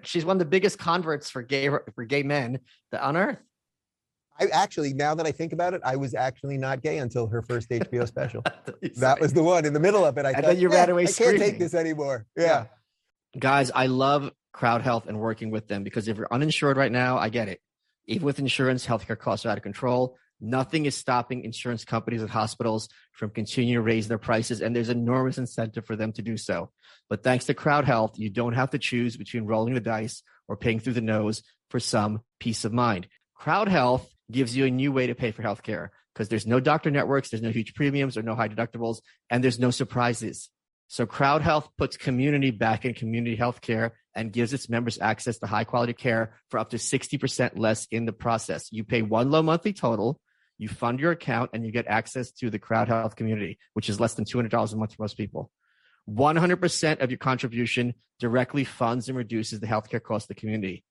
she's one of the biggest converts for gay men on earth. I actually, now that I think about it, I was actually not gay until her first HBO special. That was the one in the middle of it. I thought, then you ran away screaming. I can't take this anymore. Yeah. Guys, I love Crowd Health and working with them, because if you're uninsured right now, I get it. Even with insurance, healthcare costs are out of control. Nothing is stopping insurance companies and hospitals from continuing to raise their prices, and there's enormous incentive for them to do so. But thanks to Crowd Health, you don't have to choose between rolling the dice or paying through the nose for some peace of mind. Crowd Health gives you a new way to pay for healthcare, because there's no doctor networks, there's no huge premiums or no high deductibles, and there's no surprises. So Crowd Health puts community back in community healthcare and gives its members access to high quality care for up to 60% less in the process. You pay one low monthly total, you fund your account, and you get access to the Crowd Health community, which is less than $200 a month for most people. 100% of your contribution directly funds and reduces the healthcare cost of the community.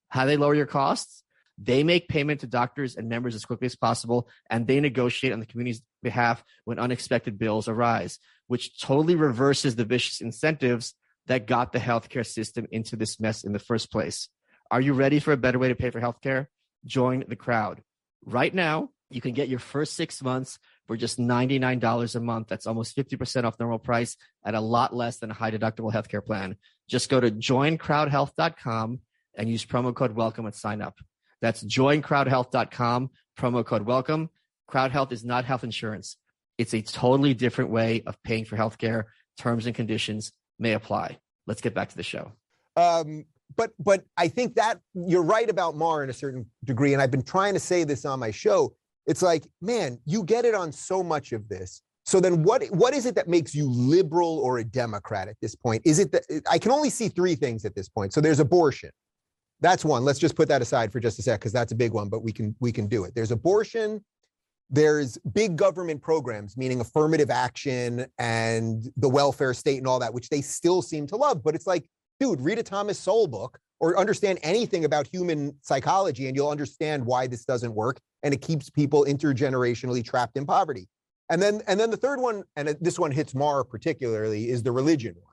How do they lower your costs? They make payment to doctors and members as quickly as possible, and they negotiate on the community's behalf when unexpected bills arise, which totally reverses the vicious incentives that got the healthcare system into this mess in the first place. Are you ready for a better way to pay for healthcare? Join the crowd. Right now, you can get your first 6 months for just $99 a month. That's almost 50% off normal price at a lot less than a high deductible healthcare plan. Just go to joincrowdhealth.com and use promo code WELCOME and sign up. That's joincrowdhealth.com, promo code WELCOME. Crowd Health is not health insurance. It's a totally different way of paying for healthcare. Terms and conditions may apply. Let's get back to the show. But I think that you're right about Maher in a certain degree, and I've been trying to say this on my show. It's like, man, you get it on so much of this. So then what is it that makes you liberal or a Democrat at this point? Is it that I can only see three things at this point. So there's abortion. That's one. Let's just put that aside for just a sec, because that's a big one, but we can do it. There's abortion. There's big government programs, meaning affirmative action and the welfare state and all that, which they still seem to love. But it's like, dude, read a Thomas Sowell book or understand anything about human psychology, and you'll understand why this doesn't work. And it keeps people intergenerationally trapped in poverty. And then the third one, and this one hits Maher particularly, is the religion one.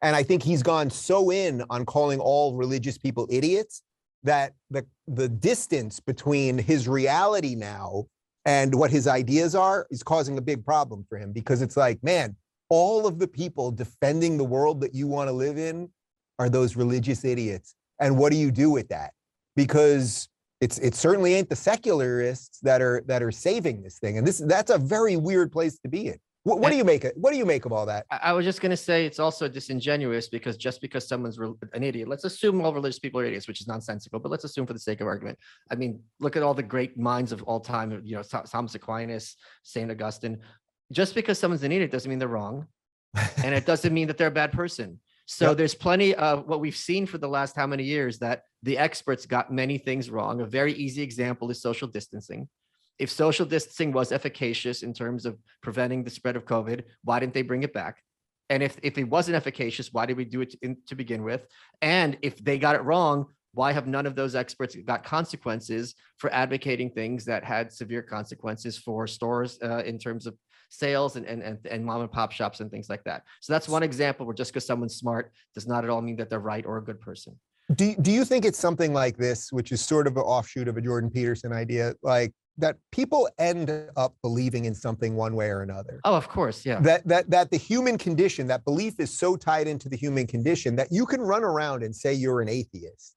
And I think he's gone so in on calling all religious people idiots that the distance between his reality now and what his ideas are is causing a big problem for him, because it's like, man, all of the people defending the world that you want to live in are those religious idiots. And what do you do with that? Because it certainly ain't the secularists that are saving this thing. And that's a very weird place to be in. What do you make it? What do you make of all that? I was just going to say it's also disingenuous, because just because someone's an idiot, let's assume all religious people are idiots, which is nonsensical, but let's assume for the sake of argument. I mean, look at all the great minds of all time, you know, Thomas Aquinas, St. Augustine. Just because someone's an idiot doesn't mean they're wrong. And it doesn't mean that they're a bad person. So yep. There's plenty of what we've seen for the last how many years that the experts got many things wrong. A very easy example is social distancing. If social distancing was efficacious in terms of preventing the spread of COVID, why didn't they bring it back? And if it wasn't efficacious, why did we do it to begin with? And if they got it wrong, why have none of those experts got consequences for advocating things that had severe consequences for stores in terms of sales and mom and pop shops and things like that? So that's one example where just because someone's smart does not at all mean that they're right or a good person. Do you think it's something like this, which is sort of an offshoot of a Jordan Peterson idea, like that people end up believing in something one way or another? Oh, of course, yeah. That the human condition, that belief is so tied into the human condition that you can run around and say you're an atheist,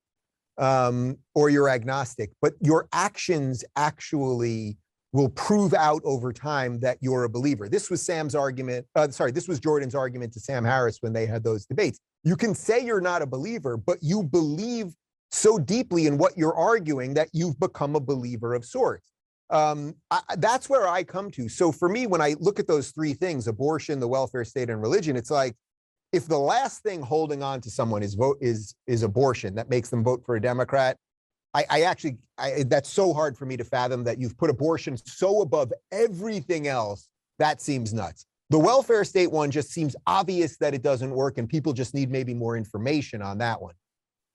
or you're agnostic, but your actions actually will prove out over time that you're a believer. This was Sam's argument. This was Jordan's argument to Sam Harris when they had those debates. You can say you're not a believer, but you believe so deeply in what you're arguing that you've become a believer of sorts. That's where I come to. So for me, when I look at those three things, abortion, the welfare state, and religion, it's like, if the last thing holding on to someone is abortion, that makes them vote for a Democrat, that's so hard for me to fathom that you've put abortion so above everything else. That seems nuts. The welfare state one just seems obvious that it doesn't work, and people just need maybe more information on that one.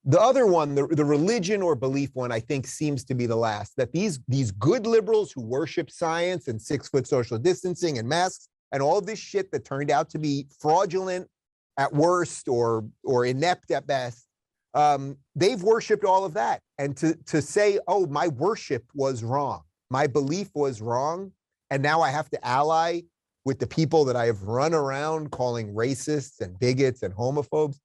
The other one, the religion or belief one, I think seems to be the last, that these good liberals who worship science and 6-foot social distancing and masks and all this shit that turned out to be fraudulent at worst or inept at best, they've worshiped all of that. And to say, oh, my worship was wrong, my belief was wrong, and now I have to ally with the people that I have run around calling racists and bigots and homophobes,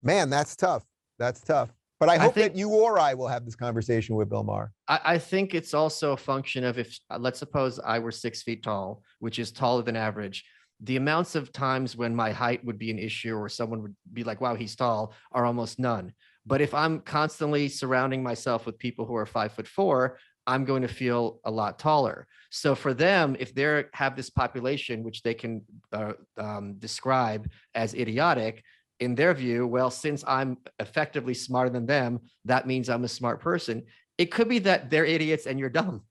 man, that's tough. That's tough. But I hope that you or I will have this conversation with Bill Maher. I think it's also a function of, if let's suppose I were 6 feet tall, which is taller than average, the amounts of times when my height would be an issue or someone would be like, wow, he's tall, are almost none. But if I'm constantly surrounding myself with people who are 5'4", I'm going to feel a lot taller. So for them, if they have this population, which they can describe as idiotic, in their view, well, since I'm effectively smarter than them, that means I'm a smart person. It could be that they're idiots and you're dumb.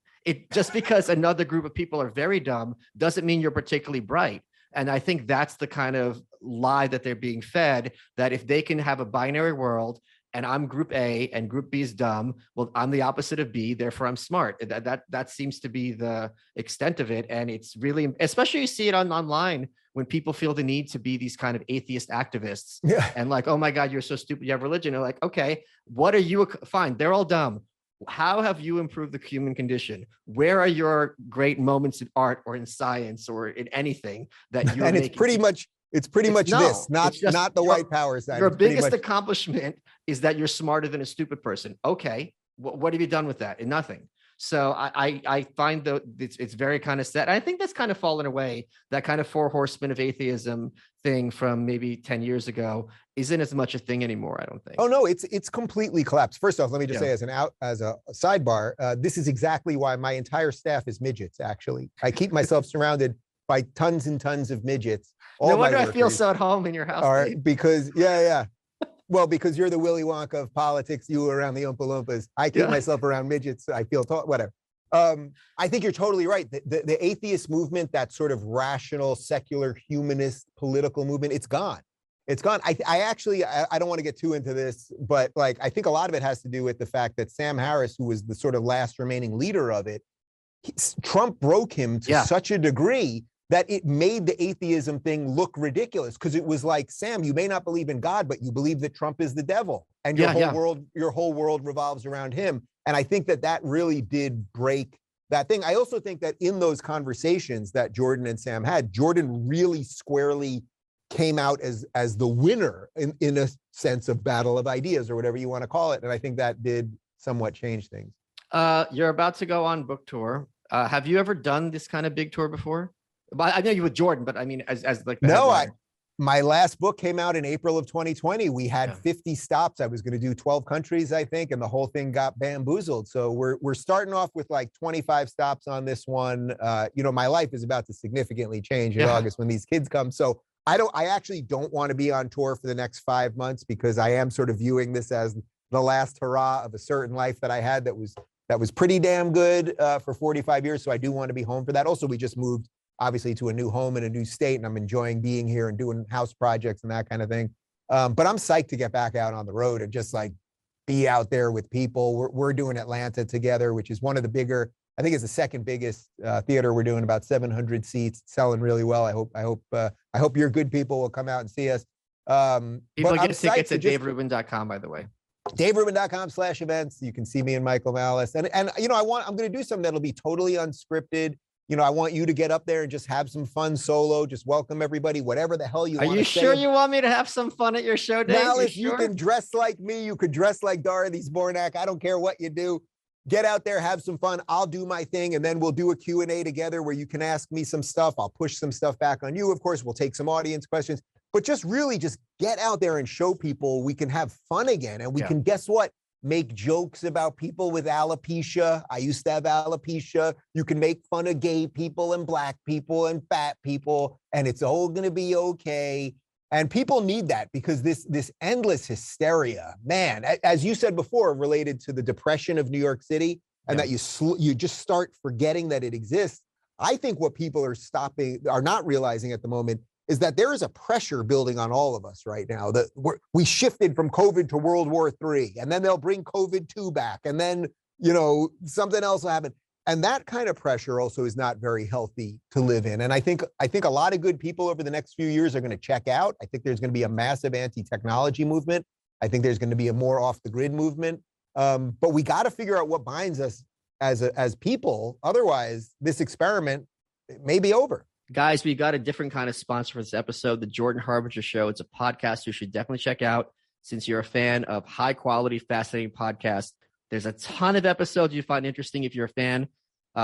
Just because another group of people are very dumb doesn't mean you're particularly bright. And I think that's the kind of lie that they're being fed, that if they can have a binary world and I'm group A and group B is dumb, well, I'm the opposite of B, therefore I'm smart. That seems to be the extent of it. And it's really, especially you see it online when people feel the need to be these kind of atheist activists. Yeah. And like, oh my God, you're so stupid, you have religion. They're like, okay, what are you? Fine, they're all dumb. How have you improved the human condition? Where are your great moments in art or in science or in anything that you're and it's pretty much this, not the white power side. Your biggest accomplishment is that you're smarter than a stupid person. Okay, what have you done with that? And nothing. So I find that it's very kind of set. I think that's kind of fallen away. That kind of 4 horsemen of atheism thing from maybe 10 years ago isn't as much a thing anymore, I don't think. Oh no, it's completely collapsed. First off, let me just say as a sidebar, this is exactly why my entire staff is midgets. Actually, I keep myself surrounded by tons and tons of midgets. No wonder I feel so at home in your house. Because well, because you're the Willy Wonka of politics, you around the Oompa Loompas. I keep myself around midgets. I feel whatever. I think you're totally right. The atheist movement, that sort of rational, secular, humanist political movement, it's gone. It's gone. I don't want to get too into this, but like, I think a lot of it has to do with the fact that Sam Harris, who was the sort of last remaining leader of it, Trump broke him to such a degree that it made the atheism thing look ridiculous, because it was like, Sam, you may not believe in God, but you believe that Trump is the devil, and your whole world revolves around him. And I think that really did break that thing. I also think that in those conversations that Jordan and Sam had, Jordan really squarely came out as the winner in a sense of battle of ideas, or whatever you want to call it. And I think that did somewhat change things. You're about to go on book tour. Have you ever done this kind of big tour before? I know you with Jordan, but I mean, as like the headliner. My last book came out in April of 2020. We had 50 stops. I was going to do 12 countries, I think, and the whole thing got bamboozled. So we're starting off with like 25 stops on this one. My life is about to significantly change in August when these kids come. So I actually don't want to be on tour for the next 5 months, because I am sort of viewing this as the last hurrah of a certain life that I had that was pretty damn good for 45 years. So I do want to be home for that. Also, we just moved obviously to a new home in a new state, and I'm enjoying being here and doing house projects and that kind of thing. But I'm psyched to get back out on the road and just like be out there with people. We're doing Atlanta together, which is one of the bigger, I think it's the second biggest theater. We're doing about 700 seats, selling really well. I hope your good people will come out and see us. People get tickets at daverubin.com, by the way. DaveRubin.com/events. You can see me and Michael Malice. And I'm going to do something that'll be totally unscripted. I want you to get up there and just have some fun solo. Just welcome everybody, whatever the hell you want to say. Are you sure you want me to have some fun at your show, Dave? Malice, you can dress like me. You could dress like Dorothy Zbornak. I don't care what you do. Get out there, have some fun. I'll do my thing, and then we'll do a Q&A together where you can ask me some stuff. I'll push some stuff back on you. Of course, we'll take some audience questions. But just really just get out there and show people we can have fun again. And we can, guess what? Make jokes about people with alopecia. I used to have alopecia. You can make fun of gay people and black people and fat people, and it's all going to be okay. And people need that because this endless hysteria, man, as you said before, related to the depression of New York City, and that you just start forgetting that it exists. I think what people are not realizing at the moment is that there is a pressure building on all of us right now. That we shifted from COVID to World War III, and then they'll bring COVID 2 back, and then something else will happen. And that kind of pressure also is not very healthy to live in. And I think a lot of good people over the next few years are going to check out. I think there's going to be a massive anti-technology movement. I think there's going to be a more off-the-grid movement. But we got to figure out what binds us as people. Otherwise, this experiment may be over. Guys, we got a different kind of sponsor for this episode, the Jordan Harbinger Show. It's a podcast you should definitely check out since you're a fan of high-quality, fascinating podcasts. There's a ton of episodes you find interesting if you're a fan.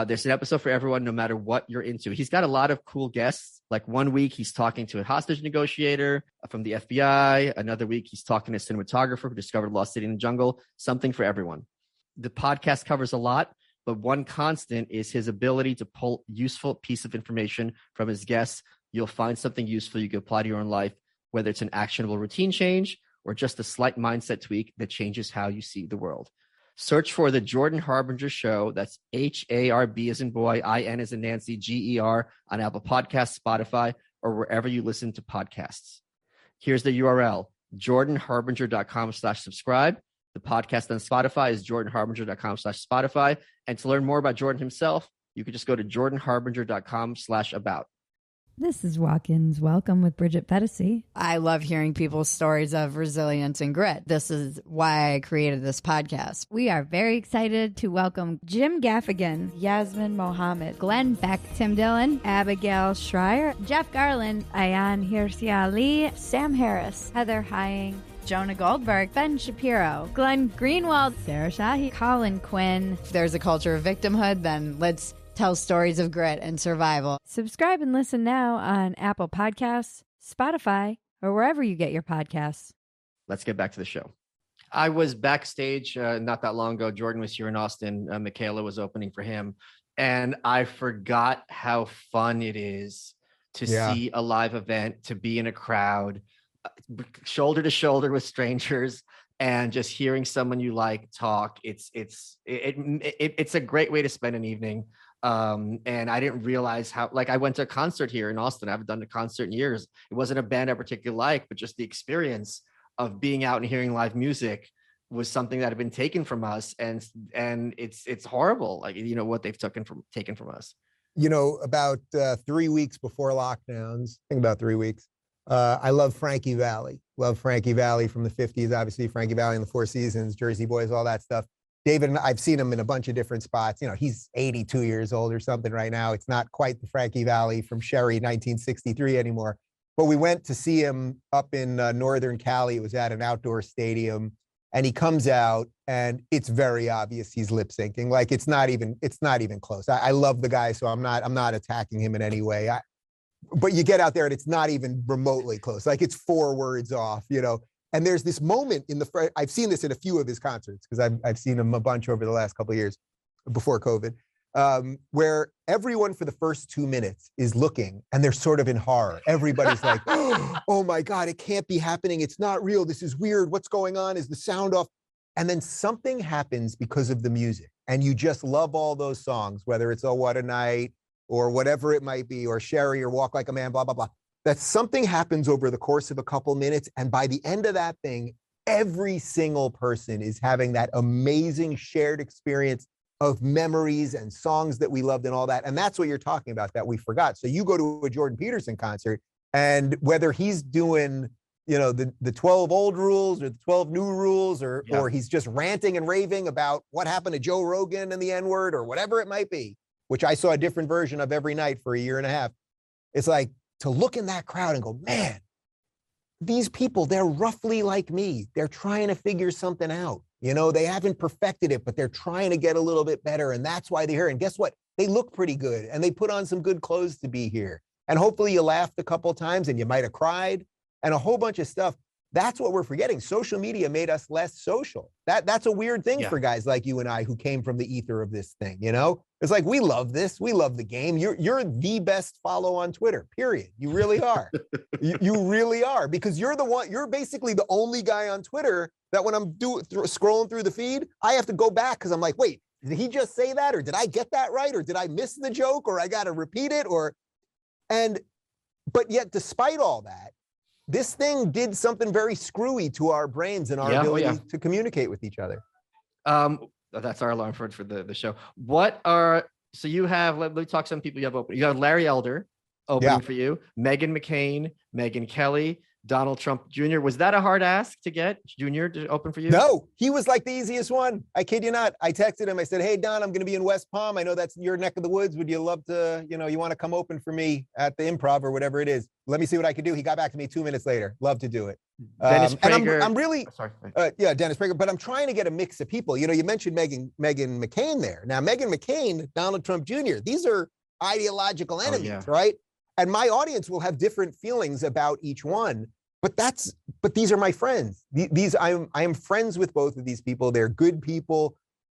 There's an episode for everyone, no matter what you're into. He's got a lot of cool guests. Like one week, he's talking to a hostage negotiator from the FBI. Another week, he's talking to a cinematographer who discovered Lost City in the Jungle. Something for everyone. The podcast covers a lot, but one constant is his ability to pull useful piece of information from his guests. You'll find something useful you can apply to your own life, whether it's an actionable routine change or just a slight mindset tweak that changes how you see the world. Search for the Jordan Harbinger Show. That's HARB as in boy, IN as in Nancy, GER on Apple Podcasts, Spotify, or wherever you listen to podcasts. Here's the URL, jordanharbinger.com/subscribe. The podcast on Spotify is jordanharbinger.com/Spotify. And to learn more about Jordan himself, you could just go to jordanharbinger.com/about. This is Walk-Ins Welcome with Bridget Pedicy. I love hearing people's stories of resilience and grit. This is why I created this podcast. We are very excited to welcome Jim Gaffigan, Yasmin Mohammed, Glenn Beck, Tim Dillon, Abigail Schreier, Jeff Garland, Ayan Hirsi Ali, Sam Harris, Heather Hying, Jonah Goldberg, Ben Shapiro, Glenn Greenwald, Sarah Shahi, Colin Quinn. If there's a culture of victimhood, then let's tell stories of grit and survival. Subscribe and listen now on Apple Podcasts, Spotify, or wherever you get your podcasts. Let's get back to the show. I was backstage not that long ago. Jordan was here in Austin. Michaela was opening for him. And I forgot how fun it is to see a live event, to be in a crowd, shoulder to shoulder with strangers, and just hearing someone you like talk. It's a great way to spend an evening. And I didn't realize how, like, I went to a concert here in Austin. I haven't done a concert in years. It wasn't a band I particularly like, but just the experience of being out and hearing live music was something that had been taken from us. And it's horrible. Like, what they've taken from us. About 3 weeks before lockdowns, I think about 3 weeks, I love Frankie Valli. Love Frankie Valli from the 50s, obviously Frankie Valli in the Four Seasons, Jersey Boys, all that stuff. David and I've seen him in a bunch of different spots. He's 82 years old or something right now. It's not quite the Frankie Valli from Sherry 1963 anymore. But we went to see him up in Northern Cali. It was at an outdoor stadium. And he comes out and it's very obvious he's lip syncing. Like it's not even close. I love the guy, so I'm not attacking him in any way. But you get out there and it's not even remotely close. Like it's 4 words off, And there's this moment I've seen this in a few of his concerts because I've seen him a bunch over the last couple of years before COVID, where everyone for the first 2 minutes is looking and they're sort of in horror. Everybody's like, oh my God, it can't be happening. It's not real. This is weird. What's going on? Is the sound off? And then something happens because of the music. And you just love all those songs, whether it's Oh, What a Night or whatever it might be, or Sherry or Walk Like a Man, blah, blah, blah. That something happens over the course of a couple minutes. And by the end of that thing, every single person is having that amazing shared experience of memories and songs that we loved and all that. And that's what you're talking about that we forgot. So you go to a Jordan Peterson concert, and whether he's doing the 12 old rules or the 12 new rules, or Yeah. or he's just ranting and raving about what happened to Joe Rogan and the N-word or whatever it might be, which I saw a different version of every night for a year and a half. It's like to look in that crowd and go, man, these people, they're roughly like me. They're trying to figure something out. They haven't perfected it, but they're trying to get a little bit better. And that's why they're here. And guess what? They look pretty good and they put on some good clothes to be here. And hopefully you laughed a couple of times and you might have cried and a whole bunch of stuff. That's what we're forgetting. Social media made us less social. That's a weird thing for guys like you and I who came from the ether of this thing. It's like, we love this. We love the game. You're the best follow on Twitter, period. You really are. you really are, because you're basically the only guy on Twitter that when I'm scrolling through the feed, I have to go back because I'm like, wait, did he just say that? Or did I get that right? Or did I miss the joke? Or I got to repeat it? But yet, despite all that, this thing did something very screwy to our brains and our ability to communicate with each other. That's our alarm for the show. So you have, let me talk to some people you have open. You have Larry Elder opening for you, Meghan McCain, Megyn Kelly, Donald Trump Jr. Was that a hard ask to get Jr. to open for you? No, he was like the easiest one. I kid you not. I texted him. I said, hey, Don, I'm going to be in West Palm. I know that's your neck of the woods. Would you love to, you want to come open for me at the Improv or whatever it is? Let me see what I could do. He got back to me 2 minutes later. Love to do it. Dennis Prager. And I'm really, Dennis Prager, but I'm trying to get a mix of people. You mentioned Meghan McCain there. Now, Meghan McCain, Donald Trump Jr., these are ideological enemies, right? And my audience will have different feelings about each one. But these are my friends. I am friends with both of these people. They're good people,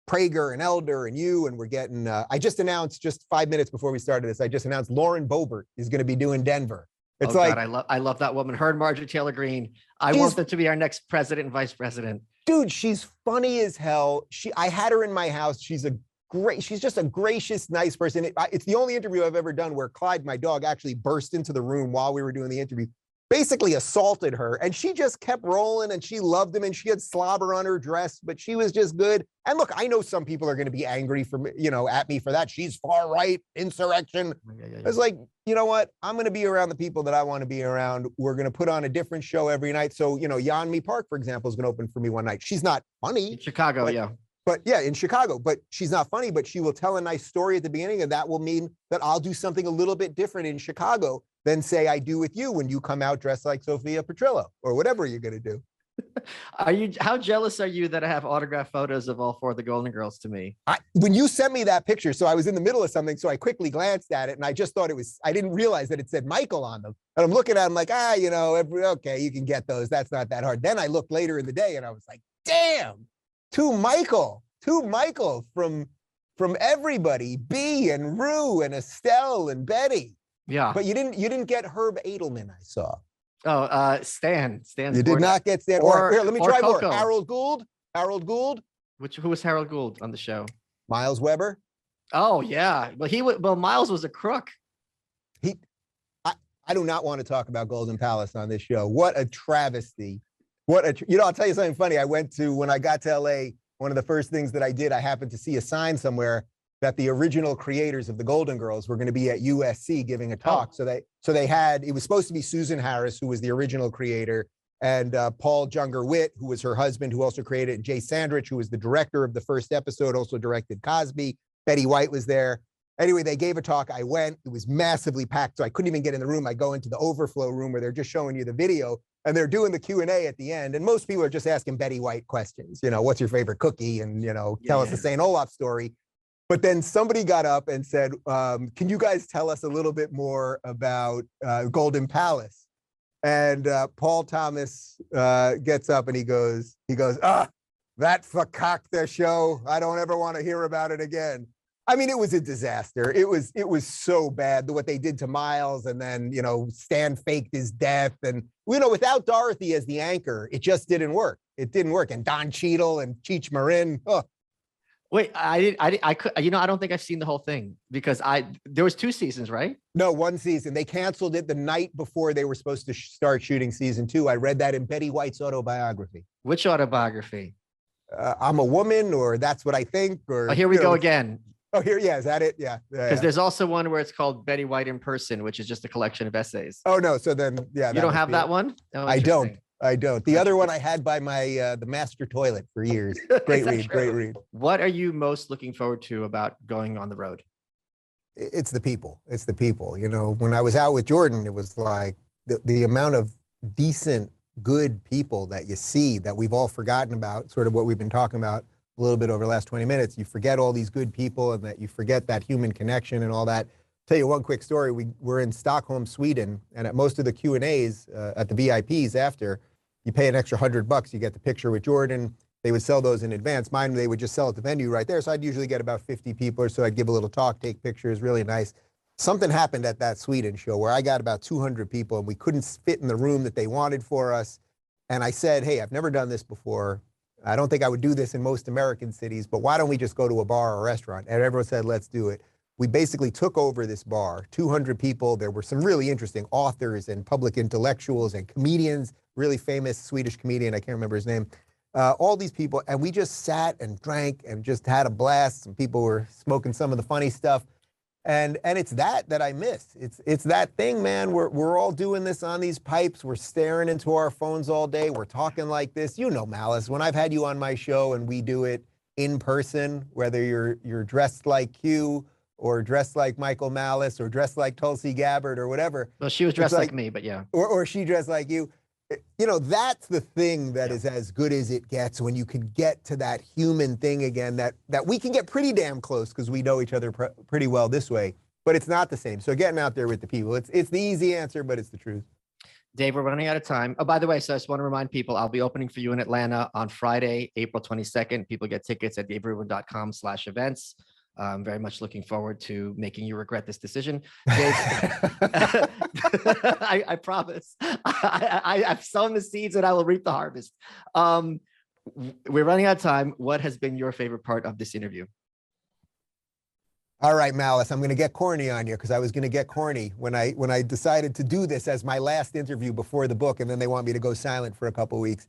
Prager and Elder and you. And we're getting, I just announced just 5 minutes before we started this, I just announced Lauren Boebert is going to be doing Denver. It's God, I love that woman. Her and Marjorie Taylor Greene. I want them to be our next president and vice president. Dude, she's funny as hell. I had her in my house. She's just a gracious, nice person. It's the only interview I've ever done where Clyde, my dog, actually burst into the room while we were doing the interview, basically assaulted her, and she just kept rolling, and she loved him, and she had slobber on her dress, but she was just good. And look, I know some people are going to be angry at me for that. She's far right, insurrection. It's like, you know what? I'm going to be around the people that I want to be around. We're going to put on a different show every night. So, Yeonmi Park, for example, is going to open for me one night. She's not funny. In Chicago, But in Chicago, but she's not funny, but she will tell a nice story at the beginning, and that will mean that I'll do something a little bit different in Chicago than say I do with you when you come out dressed like Sophia Petrillo or whatever you're going to do. How jealous are you that I have autographed photos of all four of the Golden Girls to me? When you sent me that picture, so I was in the middle of something, so I quickly glanced at it, and I just thought I didn't realize that it said Michael on them. And I'm looking at them like, okay, you can get those. That's not that hard. Then I looked later in the day and I was like, damn, to Michael from everybody, B and Rue and Estelle and Betty. Yeah. But you didn't get Herb Edelman, I saw. Oh, Stan. You did not get Stan. Here, let me try Coco. more. Harold Gould. Who was Harold Gould on the show? Miles Weber. Oh yeah. Well, Miles was a crook. I do not want to talk about Golden Palace on this show. What a travesty. I'll tell you something funny. When I got to LA, one of the first things that I did, I happened to see a sign somewhere that the original creators of the Golden Girls were going to be at USC giving a talk. Oh. So it was supposed to be Susan Harris, who was the original creator, and Paul Junger-Witt, who was her husband, who also created it, and Jay Sandrich, who was the director of the first episode, also directed Cosby. Betty White was there. Anyway, they gave a talk. I went. It was massively packed, so I couldn't even get in the room. I go into the overflow room where they're just showing you the video, and they're doing the Q&A at the end. And most people are just asking Betty White questions. What's your favorite cookie? And, tell us the St. Olaf story. But then somebody got up and said, can you guys tell us a little bit more about Golden Palace? And Paul Thomas gets up and he goes, that fakakta show. I don't ever want to hear about it again. I mean, it was a disaster. It was so bad, what they did to Miles, and then, Stan faked his death. And, without Dorothy as the anchor, it just didn't work. It didn't work. And Don Cheadle and Cheech Marin. Oh. Wait, I don't think I've seen the whole thing because there was 2 seasons, right? No, 1 season. They canceled it the night before they were supposed to start shooting season 2. I read that in Betty White's autobiography. Which autobiography? I'm a woman, or that's what I think, or here we go again. Oh, here, yeah, is that it? Yeah. Because there's also one where it's called Betty White in Person, which is just a collection of essays. Oh no, so then yeah. You don't have that one? Oh, I don't. The other one I had by my the master toilet for years. Great read, great read. What are you most looking forward to about going on the road? It's the people. It's the people. You know, when I was out with Jordan, it was like the amount of decent, good people that you see that we've all forgotten about, sort of what we've been talking about a little bit over the last 20 minutes. You forget all these good people and that you forget that human connection and all that. Tell you one quick story. We're in Stockholm, Sweden, and at most of the Q&As at the VIPs after, you pay an extra $100, you get the picture with Jordan. They would sell those in advance. Mine, they would just sell at the venue right there. So I'd usually get about 50 people or so. I'd give a little talk, take pictures, really nice. Something happened at that Sweden show where I got about 200 people and we couldn't fit in the room that they wanted for us. And I said, hey, I've never done this before. I don't think I would do this in most American cities, but why don't we just go to a bar or a restaurant? And everyone said, let's do it. We basically took over this bar, 200 people. There were some really interesting authors and public intellectuals and comedians, really famous Swedish comedian, I can't remember his name. All these people, and we just sat and drank and just had a blast. Some people were smoking some of the funny stuff. And it's that I miss. It's that thing, man. We're all doing this on these pipes. We're staring into our phones all day. We're talking like this. You know, Malice, when I've had you on my show and we do it in person, whether you're dressed like Q or dressed like Michael Malice or dressed like Tulsi Gabbard or whatever. Well, she was dressed like me, but yeah. Or she dressed like you. You know, that's the thing that is as good as it gets, when you can get to that human thing again, that we can get pretty damn close because we know each other pretty well this way, but it's not the same. So getting out there with the people, it's the easy answer, but it's the truth. Dave, we're running out of time. Oh, by the way, so I just want to remind people, I'll be opening for you in Atlanta on Friday, April 22nd. People get tickets at daverubin.com/events. I'm very much looking forward to making you regret this decision. Dave, I promise. I've sown the seeds and I will reap the harvest. We're running out of time. What has been your favorite part of this interview? All right, Malice, I'm going to get corny on you because I was going to get corny when I decided to do this as my last interview before the book, and then they want me to go silent for a couple of weeks.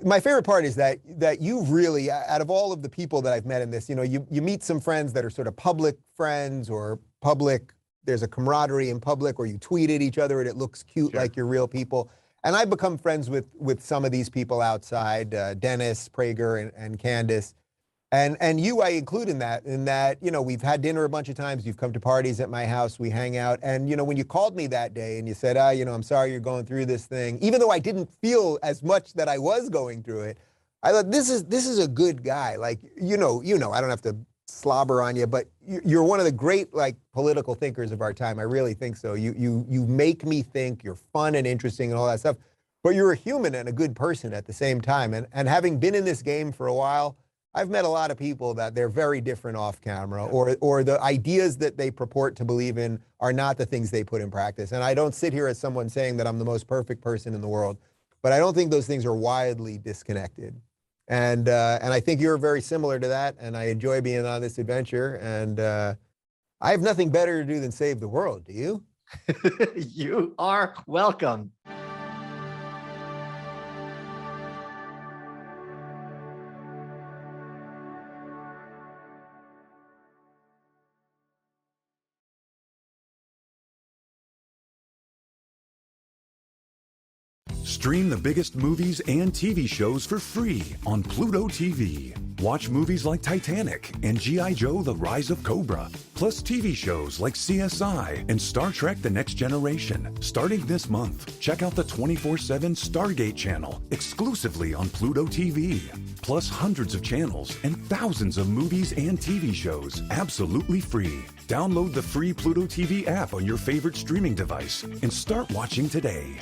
My favorite part is that you really, out of all of the people that I've met in this, you know, you meet some friends that are sort of public friends or public, there's a camaraderie in public, or you tweet at each other and it looks cute, like you're real people. And I've become friends with some of these people outside, Dennis, Prager, and Candace. And you, I include in that, you know, we've had dinner a bunch of times. You've come to parties at my house. We hang out. And, you know, when you called me that day and you said, you know, I'm sorry you're going through this thing, even though I didn't feel as much that I was going through it, I thought, this is a good guy. Like, you know, I don't have to slobber on you, but you're one of the great, like, political thinkers of our time. I really think so. You make me think. You're fun and interesting and all that stuff, but you're a human and a good person at the same time. And having been in this game for a while, I've met a lot of people that they're very different off camera, or the ideas that they purport to believe in are not the things they put in practice. And I don't sit here as someone saying that I'm the most perfect person in the world, but I don't think those things are wildly disconnected. And I think you're very similar to that, and I enjoy being on this adventure. And I have nothing better to do than save the world. Do you? You are welcome. Stream the biggest movies and TV shows for free on Pluto TV. Watch movies like Titanic and G.I. Joe: The Rise of Cobra, plus TV shows like CSI and Star Trek: The Next Generation. Starting this month, check out the 24/7 Stargate channel exclusively on Pluto TV. Plus hundreds of channels and thousands of movies and TV shows absolutely free. Download the free Pluto TV app on your favorite streaming device and start watching today.